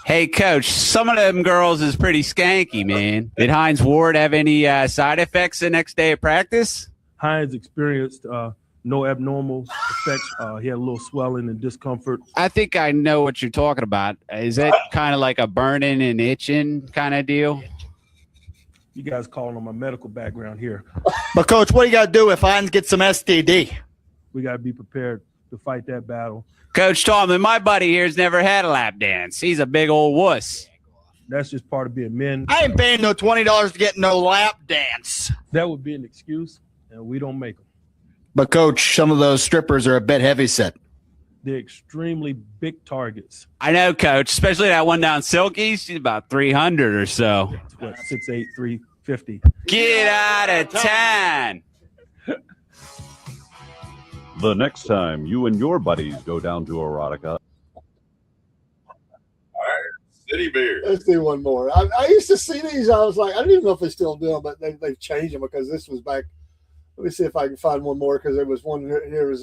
Hey, Coach, some of them girls is pretty skanky, man. Did Heinz Ward have any side effects the next day of practice? Heinz experienced no abnormal effects. He had a little swelling and discomfort. I think I know what you're talking about. Is that kind of like a burning and itching kind of deal? You guys calling on my medical background here. But, Coach, what do you got to do if Heinz gets some STD? We got to be prepared to fight that battle. Coach Tallman, my buddy here's never had a lap dance. He's a big old wuss. That's just part of being men. I ain't paying no $20 to get no lap dance. That would be an excuse, and we don't make them. But, Coach, some of those strippers are a bit heavy set. They're extremely big targets. I know, Coach, especially that one down Silky. She's about 300 or so. It's what, 6'8", 350. Get out of town. The next time you and your buddies go down to Erotica. City beer. Let's do one more. I used to see these. I was like, I don't even know if they still do them, but they've changed them because this was back. Let me see if I can find one more because there was one here was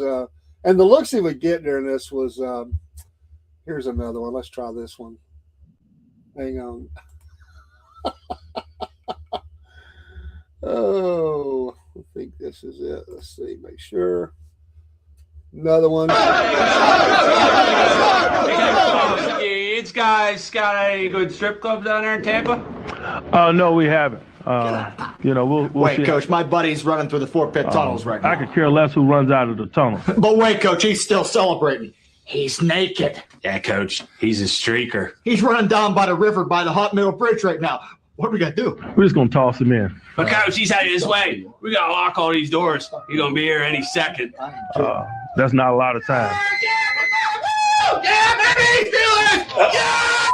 and the looks he would get during this was here's another one. Let's try this one. Hang on. Oh, I think this is it. Let's see, make sure. Another one. It's guys got any good strip clubs down there in Tampa? No, we haven't. We'll Wait, see. Coach, my buddy's running through the Fort Pitt tunnels right now. I could care less who runs out of the tunnel. But wait, Coach, he's still celebrating. He's naked. Yeah, Coach. He's a streaker. He's running down by the river by the Hot Middle Bridge right now. What are we going to do? We're just going to toss him in. But, Coach, he's headed this way. We got to lock all these doors. He's going to be here any second. That's not a lot of time. Yeah, baby! Steelers! Yeah!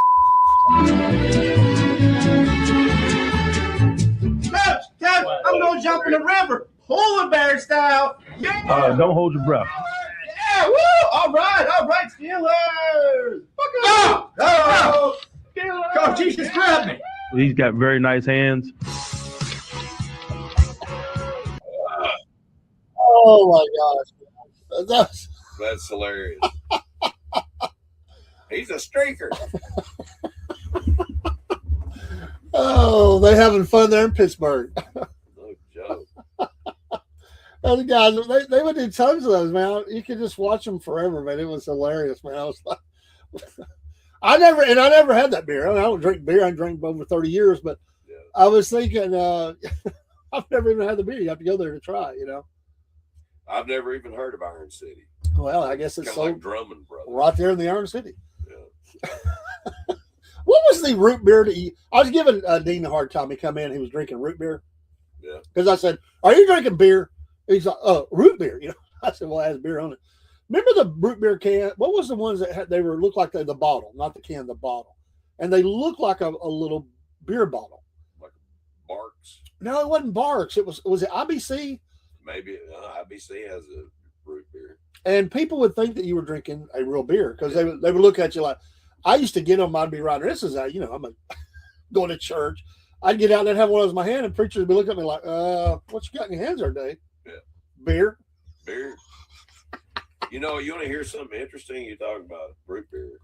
Coach, I'm going to jump in the river. Polar bear style. Yeah. Don't hold your breath. Yeah, woo! All right, Steelers! Oh! Steelers! Coach, he just grabbed me. He's got very nice hands. Oh my gosh, That's hilarious. He's a streaker. oh, they having fun there in Pittsburgh. No joke. Those guys, they would do tons of those, man. You could just watch them forever, man. It was hilarious, man. I was like, I never had that beer. I mean, I don't drink beer. I drank over 30 years, but Yeah. I was thinking, I've never even had the beer. You have to go there to try, I've never even heard of Iron City. Well, I guess it's Kind of sold like Drummond Brothers. right there in the Iron City. Yeah. What was the root beer that you? I was giving Dean a hard time. He come in, he was drinking root beer. Yeah. Because I said, "Are you drinking beer?" He's like, "Oh, root beer." I said, "Well, it has beer on it." Remember the root beer can? What was the ones that had? They were looked like the bottle, not the can, the bottle, and they looked like a little beer bottle. Like Barks. No, it wasn't Barks. Was it IBC? Maybe IBC has a root beer. And people would think that you were drinking a real beer because they would look at you like. I used to get them. I'd be right. This is I'm going to church. I'd get out and I'd have one of those in my hand, and preachers would be looking at me like, what you got in your hands there, Dave? Yeah. Beer. Beer. You know, you want to hear something interesting? You talk about root beer.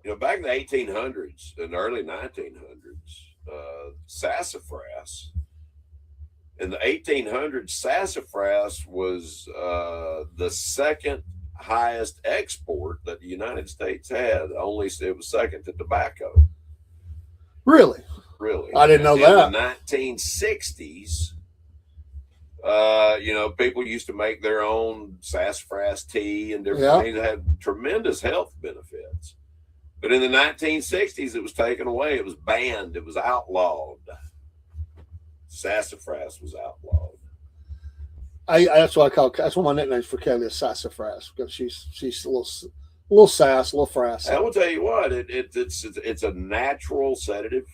You know, back in the 1800s and early 1900s, sassafras. In the 1800s, sassafras was the second highest export that the United States had. Only it was second to tobacco. Really? Really? I didn't know that. In the 1960s, you know, people used to make their own sassafras tea and different things that had tremendous health benefits. But in the 1960s, it was taken away. It was banned. It was outlawed. Sassafras was outlawed. That's what I call. That's one of my nicknames for Kelly is Sassafras, because she's a little sass, a little frass. I will tell you what, it's a natural sedative.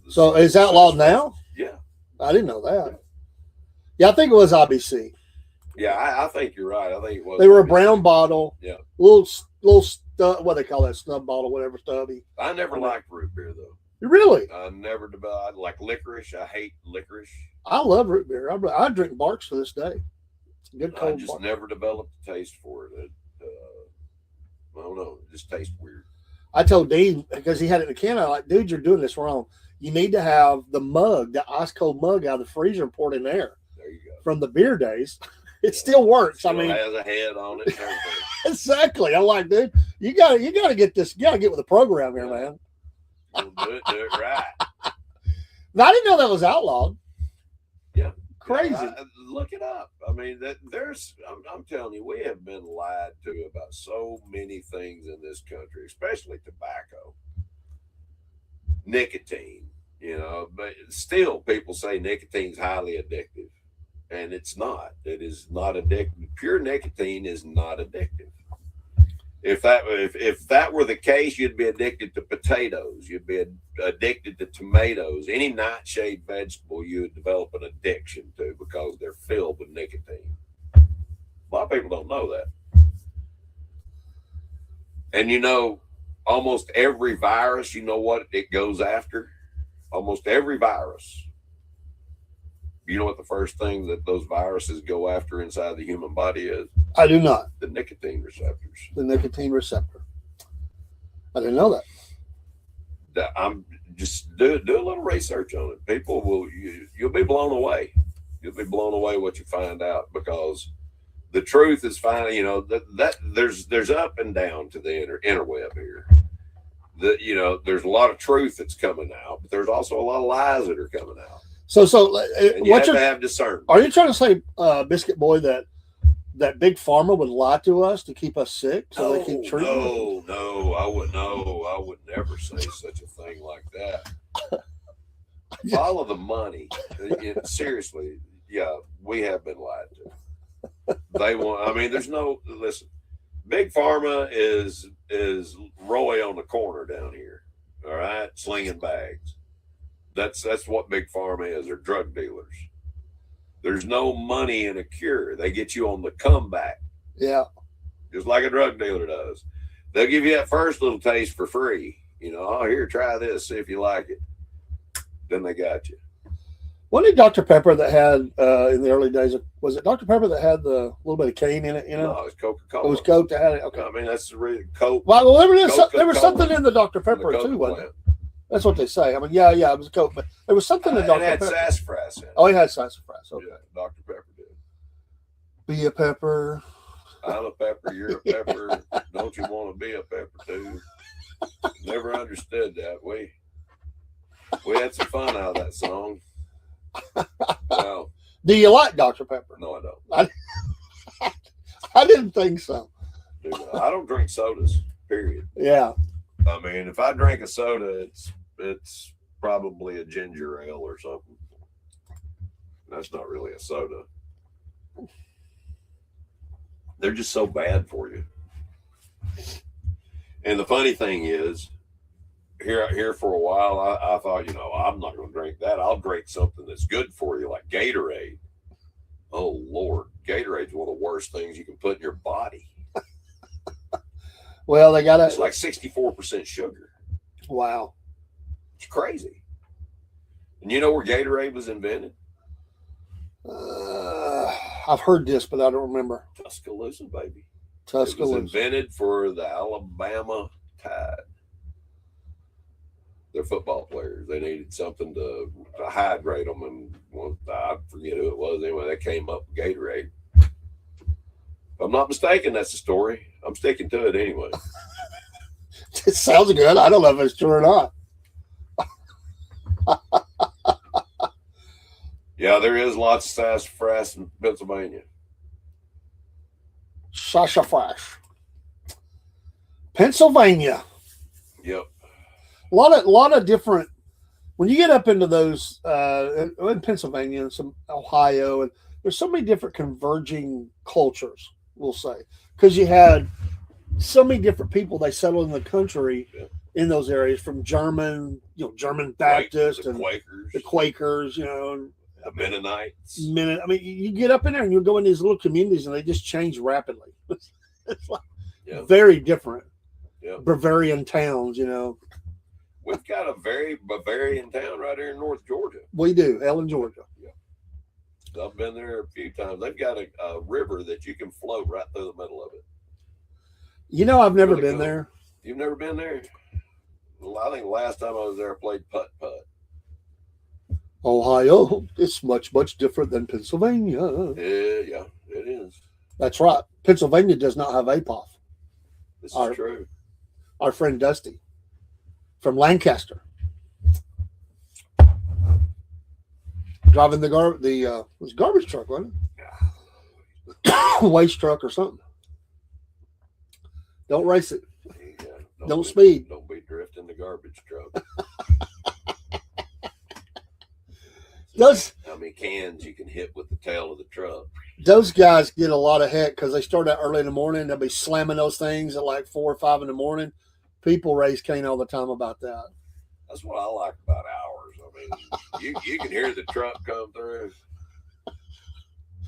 So is outlawed now? Yeah, I didn't know that. Yeah, I think it was IBC. Yeah, I think you're right. I think it was. They were a brown bottle. Yeah, little what they call that, snub bottle, whatever, stubby. I never liked root beer though. Really? I never developed. I like licorice. I hate licorice. I love root beer. I drink Barks to this day. Good cold. I just never developed a taste for it. I don't know. It just tastes weird. I told Dean, because he had it in a can, I'm like, dude, you're doing this wrong. You need to have the mug, the ice cold mug out of the freezer and pour it in there. There you go. From the beer days. It still works. Still I mean, has a head on it. Exactly. I'm like, dude, you gotta get this. You gotta get with the program here, man. Do it right. Now, I didn't know that was outlawed. Yeah, crazy. Look it up. I mean, I'm telling you, we have been lied to about so many things in this country, especially tobacco, nicotine. You know, but still, people say nicotine's highly addictive, and it's not. It is not addictive. Pure nicotine is not addictive. If that were the case, you'd be addicted to potatoes. You'd be addicted to tomatoes. Any nightshade vegetable you would develop an addiction to because they're filled with nicotine. A lot of people don't know that. And you know, almost every virus, you know what it goes after? Almost every virus. You know what the first thing that those viruses go after inside the human body is? I do not. The nicotine receptors. The nicotine receptor. I didn't know that. I'm just do a little research on it. People will you'll be blown away. You'll be blown away what you find out, because the truth is finally, you know, that there's up and down to the interweb here. You know, there's a lot of truth that's coming out, but there's also a lot of lies that are coming out. So and you have to have discernment. Are you trying to say, Biscuit Boy, that big pharma would lie to us to keep us sick so they keep treating? No, I would never say such a thing like that. Follow the money. Seriously, yeah, we have been lied to. They want. I mean, there's no. Listen, big pharma is Roy on the corner down here. All right, slinging bags. That's what big pharma is. They're drug dealers. There's no money in a cure. They get you on the comeback. Yeah. Just like a drug dealer does. They'll give you that first little taste for free. You know, oh, here, try this, see if you like it. Then they got you. Wasn't it Dr. Pepper that had, in the early days, was it Dr. Pepper that had the little bit of cane in it, you know? No, it's Coca-Cola. It was Coke that had it? Okay. I mean, that's the real Coke. Well, there was something in the Dr. Pepper, too, wasn't it? That's what they say. I mean, yeah, it was Coke, but there was something in Dr. It had Pepper. sassafras in it. Oh, it had sassafras. Okay. Yeah, Dr. Pepper did. Be a pepper. I'm a pepper, you're a pepper. Don't you want to be a pepper too? Never understood that. We had some fun out of that song. Well, do you like Dr. Pepper? No, I don't. I didn't think so. Dude, I don't drink sodas, period. Yeah. I mean, if I drink a soda, it's probably a ginger ale or something. That's not really a soda. They're just so bad for you. And the funny thing is, here for a while, I thought, you know, I'm not going to drink that. I'll drink something that's good for you, like Gatorade. Oh, Lord. Gatorade's one of the worst things you can put in your body. Well, they got It's like 64% sugar. Wow. It's crazy. And you know where Gatorade was invented? I've heard this, but I don't remember. Tuscaloosa, baby. Tuscaloosa. It was invented for the Alabama Tide. They're football players. They needed something to hydrate them, and I forget who it was. Anyway, they came up with Gatorade. If I'm not mistaken, that's the story. I'm sticking to it anyway. It sounds good. I don't know if it's true or not. Yeah, there is lots of sassafras in Pennsylvania. Sassafras. Pennsylvania. Yep. A lot of different. When you get up into those in Pennsylvania and some Ohio, and there's so many different converging cultures, we'll say, because you had so many different people they settled in the country in those areas, from German Baptist and the Quakers, and the Mennonites. I mean, you get up in there and you go in these little communities and they just change rapidly. It's like very different. Yeah. Bavarian towns, We've got a very Bavarian town right here in North Georgia. We do, Ellen, Georgia. Yeah. I've been there a few times. They've got a river that you can float right through the middle of it. I've never been there. You've never been there? Well, I think the last time I was there, I played putt-putt. Ohio, it's much, much different than Pennsylvania. Yeah, it is. That's right. Pennsylvania does not have APOF. This is true. Our friend Dusty from Lancaster, driving the garbage truck, wasn't it? Waste truck or something. Don't race it. Don't speed. Don't be drifting the garbage truck. How many cans you can hit with the tail of the truck? Those guys get a lot of heck because they start out early in the morning. They'll be slamming those things at like 4 or 5 in the morning. People raise Cain all the time about that. That's what I like about ours. I mean, you can hear the truck come through.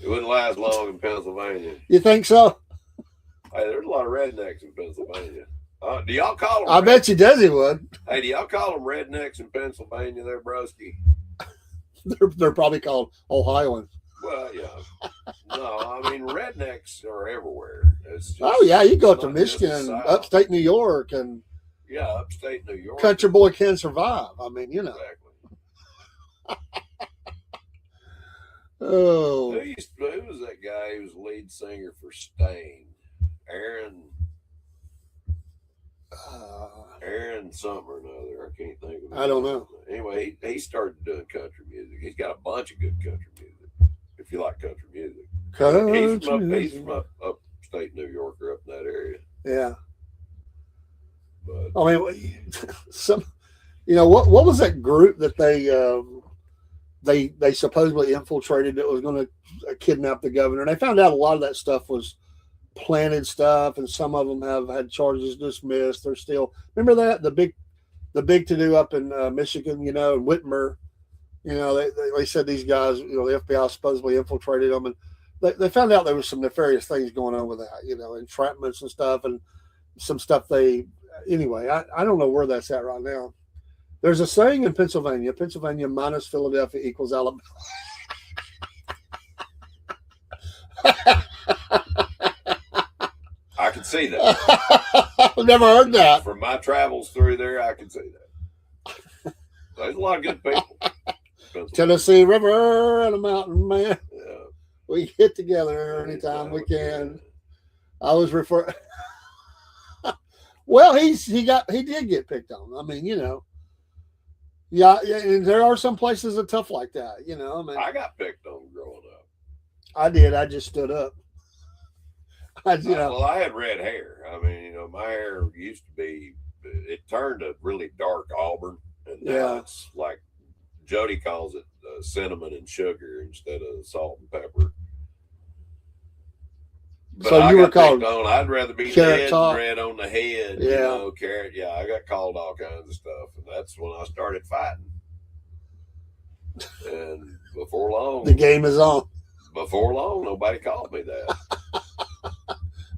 It wouldn't last long in Pennsylvania. You think so? Hey, there's a lot of rednecks in Pennsylvania. Do y'all call them? I bet you Desi would. Hey, do y'all call them rednecks in Pennsylvania there, broski? They're probably called Ohioans. Well, yeah. No, I mean, rednecks are everywhere. It's just, you go up to Michigan, upstate New York, and upstate New York. Country boy can survive. I mean, Exactly. Oh. Who was that guy who was lead singer for Stain? Aaron something or another. I can't think of it. I don't know. Anyway, he started doing country music. He's got a bunch of good country music, if you like country music. He's from upstate New York, or up in that area. Yeah. But, I mean, what was that group that they supposedly infiltrated that was going to kidnap the governor? And they found out a lot of that stuff was planted stuff, and some of them have had charges dismissed. They're still, remember that the big to do up in Michigan, and Whitmer, they said these guys, the FBI supposedly infiltrated them, and they found out there was some nefarious things going on with that, entrapments and stuff, and some stuff anyway, I don't know where that's at right now. There's a saying in Pennsylvania minus Philadelphia equals Alabama. I can see that. I've never heard that. From my travels through there, I can see that. There's a lot of good people. Tennessee River and a mountain, man. Yeah. We get together anytime we can. I was referring. Well, he did get picked on. I mean, yeah, and there are some places that are tough like that. I mean, I got picked on growing up. I did. I just stood up. Well, I had red hair. I mean, my hair used to be. It turned a really dark auburn, and now it's like Jody calls it cinnamon and sugar instead of salt and pepper. But so you were called on. I'd rather be dead than red on the head. Yeah, carrot. Yeah, I got called all kinds of stuff, and that's when I started fighting. And before long, the game is on. Before long, nobody called me that.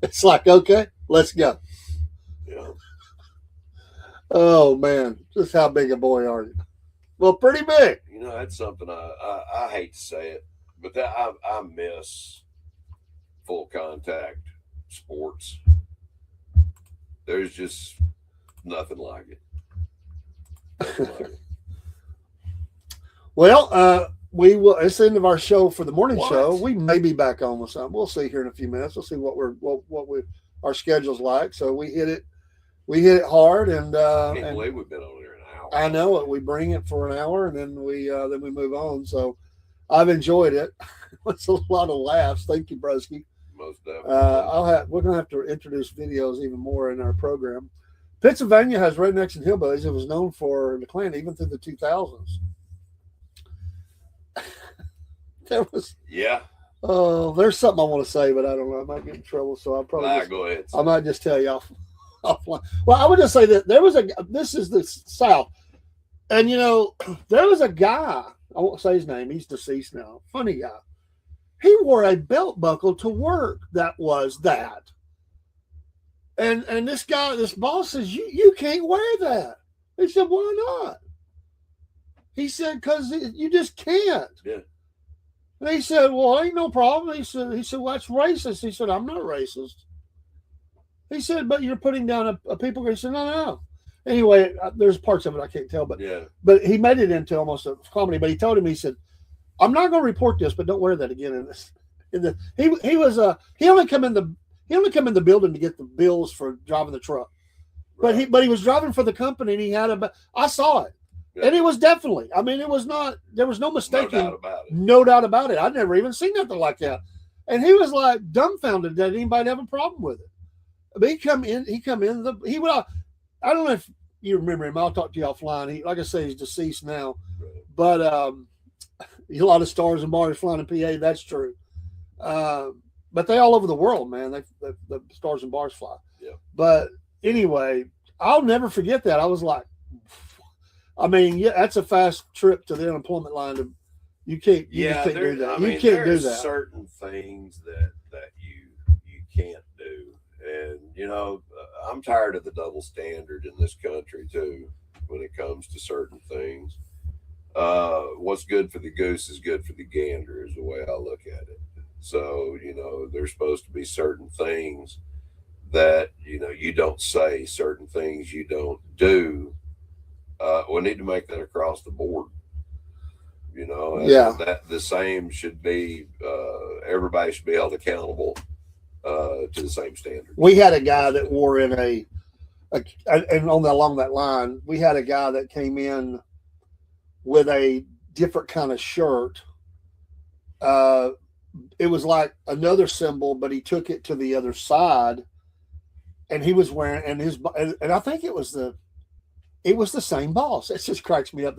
It's like, okay, let's go. Yeah. Oh man, just how big a boy are you? Well, pretty big. You know, that's something I hate to say it, but that I miss full contact sports. There's just nothing like it. Nothing like it. Well, we will. It's the end of our show for the morning What? show. We may be back on with something. We'll see here in a few minutes. We'll see what our schedule's like. So we hit it hard, and I can't believe we've been on here an hour. I know it. We bring it for an hour, and then we move on. So I've enjoyed it. It's a lot of laughs. Thank you, Broski. Most definitely. We're gonna have to introduce videos even more in our program. Pennsylvania has rednecks and hillbillies. It was known for the Klan even through the 2000s. There was there's something I want to say, but I don't know. I might get in trouble, so I'll probably go ahead. I might just tell you offline. Well, I would just say that there was this is the South, and there was a guy. I won't say his name. He's deceased now. Funny guy. He wore a belt buckle to work. That was that. And this boss says, you can't wear that. He said, why not? He said, because you just can't. Yeah. And he said, well, ain't no problem. He said, well, that's racist. He said, I'm not racist. He said, but you're putting down a people. He said, no. Anyway, there's parts of it I can't tell, but he made it into almost a comedy. But he told him, he said, I'm not going to report this, but don't wear that again. He only come in the building to get the bills for driving the truck, right. but he was driving for the company, and he had I saw it, and it was definitely. I mean, it was not. There was no mistaking. No doubt about it. I'd never even seen nothing like that, and he was like dumbfounded that anybody have a problem with it. But he come in. I don't know if you remember him. I'll talk to you offline. He, like I say, he's deceased now, but a lot of stars and bars flying in PA. That's true. But they all over the world, man. The stars and bars fly. Yeah. But anyway, I'll never forget that. I was like, I mean, that's a fast trip to the unemployment line. You can't do that. You can't do that. Certain things that you can't do, and I'm tired of the double standard in this country too when it comes to certain things. What's good for the goose is good for the gander is the way I look at it. So, there's supposed to be certain things that, you don't say, certain things you don't do. We need to make that across the board. That the same should be, everybody should be held accountable to the same standard. We had a guy that wore in and along that line, we had a guy that came in with a different kind of shirt. It was like another symbol, but he took it to the other side, and he was wearing, and I think it was the same boss. It just cracks me up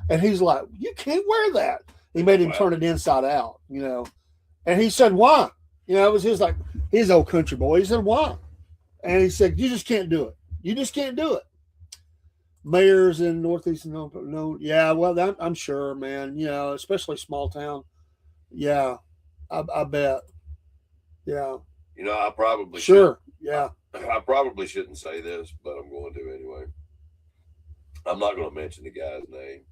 and he's like, you can't wear that. He made him turn it inside out, and he said, why? It was his old country boy. He said, why? And he said, you just can't do it. You just can't do it. Mayors in Northeast, no. Yeah, well, I'm sure, man, especially small town. Yeah. I bet. Yeah. I probably sure. Yeah. I probably shouldn't say this, but I'm going to anyway. I'm not going to mention the guy's name.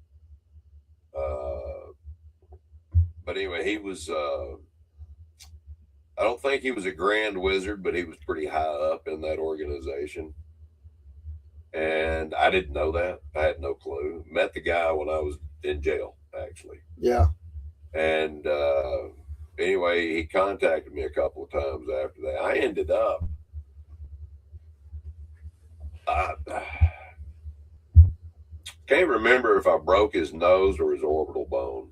But anyway, he was. I don't think he was a grand wizard, but he was pretty high up in that organization. And I didn't know that. I had no clue. Met the guy when I was in jail, actually. Yeah. And anyway, he contacted me a couple of times after that. I ended up, can't remember if I broke his nose or his orbital bone.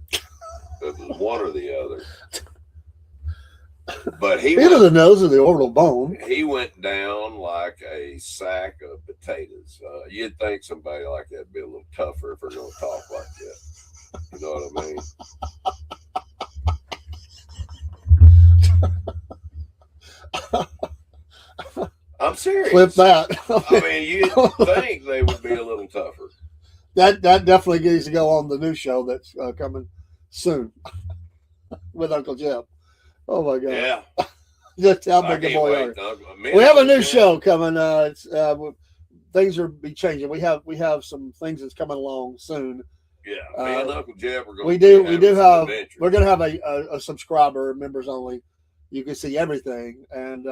It was one or the other. But either the nose or the orbital bone. He went down like a sack of potatoes. You'd think somebody like that'd be a little tougher if they're going to talk like that. You know what I mean? I'm serious. Flip that. I mean, you'd think they would be a little tougher. That definitely needs to go on the new show that's coming soon with Uncle Jeff. Oh my God! Yeah, just how big the boy are. We have a new show coming. things are be changing. We have some things that's coming along soon. Yeah, me and Uncle Jeb are going. We do have. We're going to have a subscriber, members only. You can see everything, and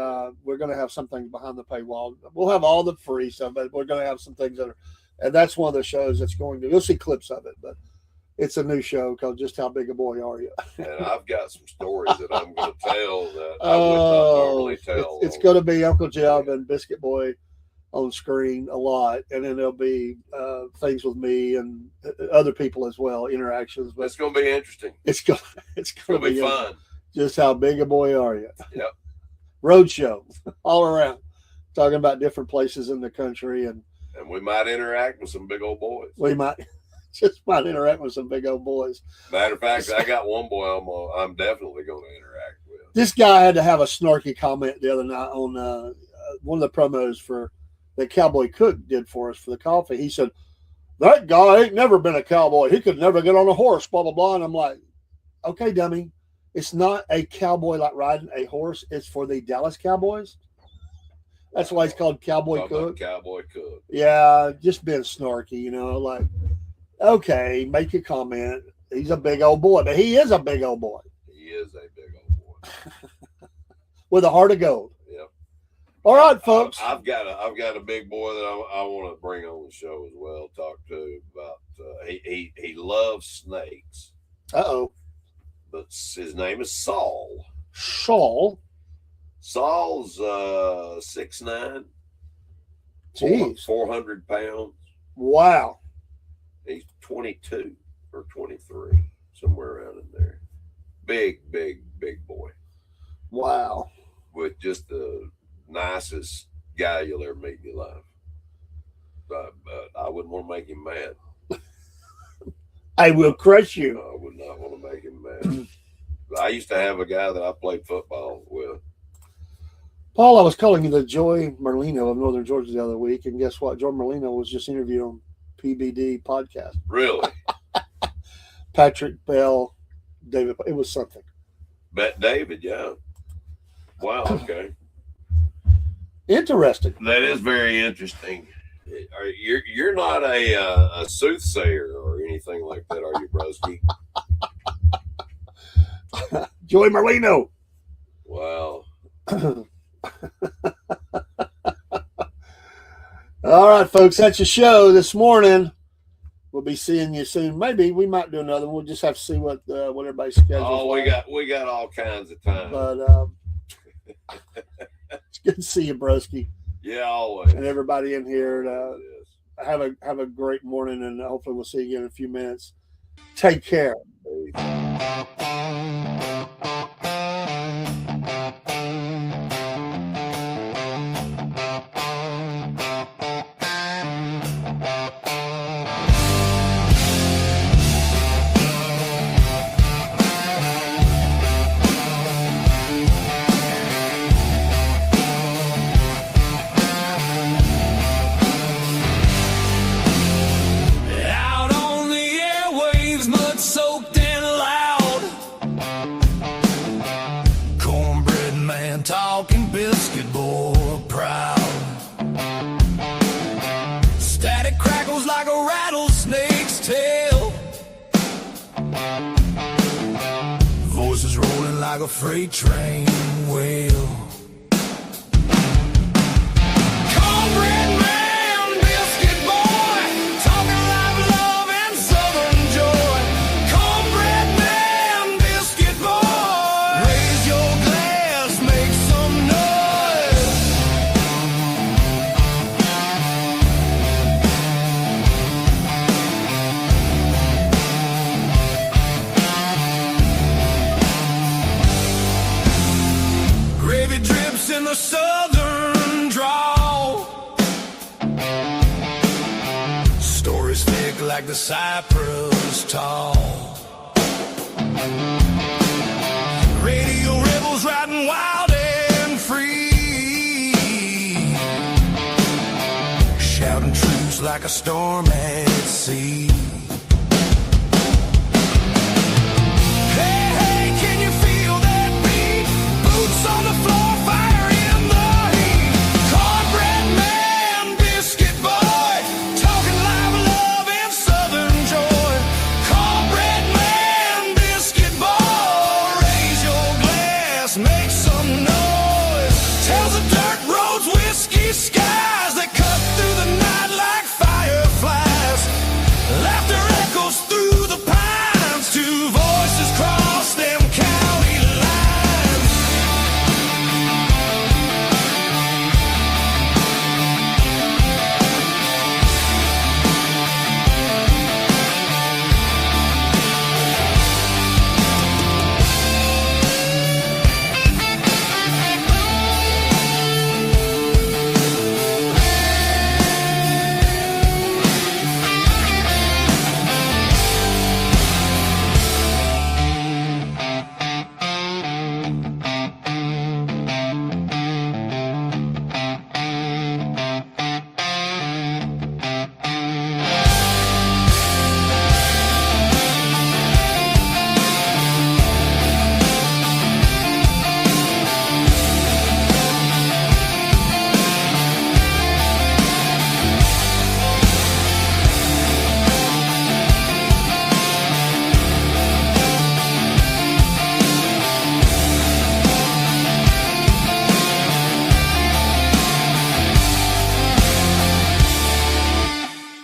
we're going to have some things behind the paywall. We'll have all the free stuff, but we're going to have some things that are, and that's one of the shows that's going to. You'll see clips of it, but it's a new show called "Just How Big a Boy Are You?" And I've got some stories that I'm going to tell that I would not normally tell. It's going to be Uncle Jeb and Biscuit Boy on screen a lot, and then there'll be things with me and other people as well, interactions. But it's going to be interesting. It's going to be fun. Just how big a boy are you? Yep. Road show all around, talking about different places in the country, and we might interact with some big old boys. We might interact with some big old boys. Matter of fact, I got one boy I'm definitely going to interact with. This guy had to have a snarky comment the other night on one of the promos for that Cowboy Cook did for us for the coffee. He said, "That guy ain't never been a cowboy. He could never get on a horse, blah, blah, blah." And I'm like, okay, dummy. It's not a cowboy like riding a horse. It's for the Dallas Cowboys. That's why he's called Cowboy Cook. Cowboy Cook. Yeah, just being snarky, like, okay, make your comment. He's a big old boy, but he is a big old boy. He is a big old boy. With a heart of gold. Yep. All right, folks. I've got a big boy that I want to bring on the show as well. Talk to about he loves snakes. Uh-oh. But his name is Saul. Saul's 6'9", 400 pounds. Wow. He's 22 or 23, somewhere around in there. Big boy. Wow. With just the nicest guy you'll ever meet in your life. But I wouldn't want to make him mad. I will crush you. I would not want to make him mad. I used to have a guy that I played football with. Paul, I was calling you the Joy Merlino of Northern Georgia the other week, and guess what? Joy Merlino was just interviewed on PBD podcast. Really? Patrick Bell, David. It was something. Bet David, yeah. Wow, okay. Interesting. That is very interesting. You're not a soothsayer or anything like that, are you, broski? Joey Merlino. Wow. All right, folks, that's your show this morning. We'll be seeing you soon. Maybe we might do another one. We'll just have to see what everybody's schedule. Oh, we got all kinds of time. But it's good to see you, broski. Yeah, always. And everybody in here. Have a great morning, and hopefully we'll see you again in a few minutes. Take care. Out on the airwaves, mud soaked and loud. Cornbread man talking, biscuit boy proud. Static crackles like a rattlesnake's tail. Voices rolling like a freight train wheel. Cornbread man, biscuit boy, talking live love and southern joy. Cornbread man, biscuit boy, raise your glass, make some noise. Gravy drips in the southern drawl. Stories thick like the cypress tall. Radio rebels riding wild and free, shouting truths like a storm at sea.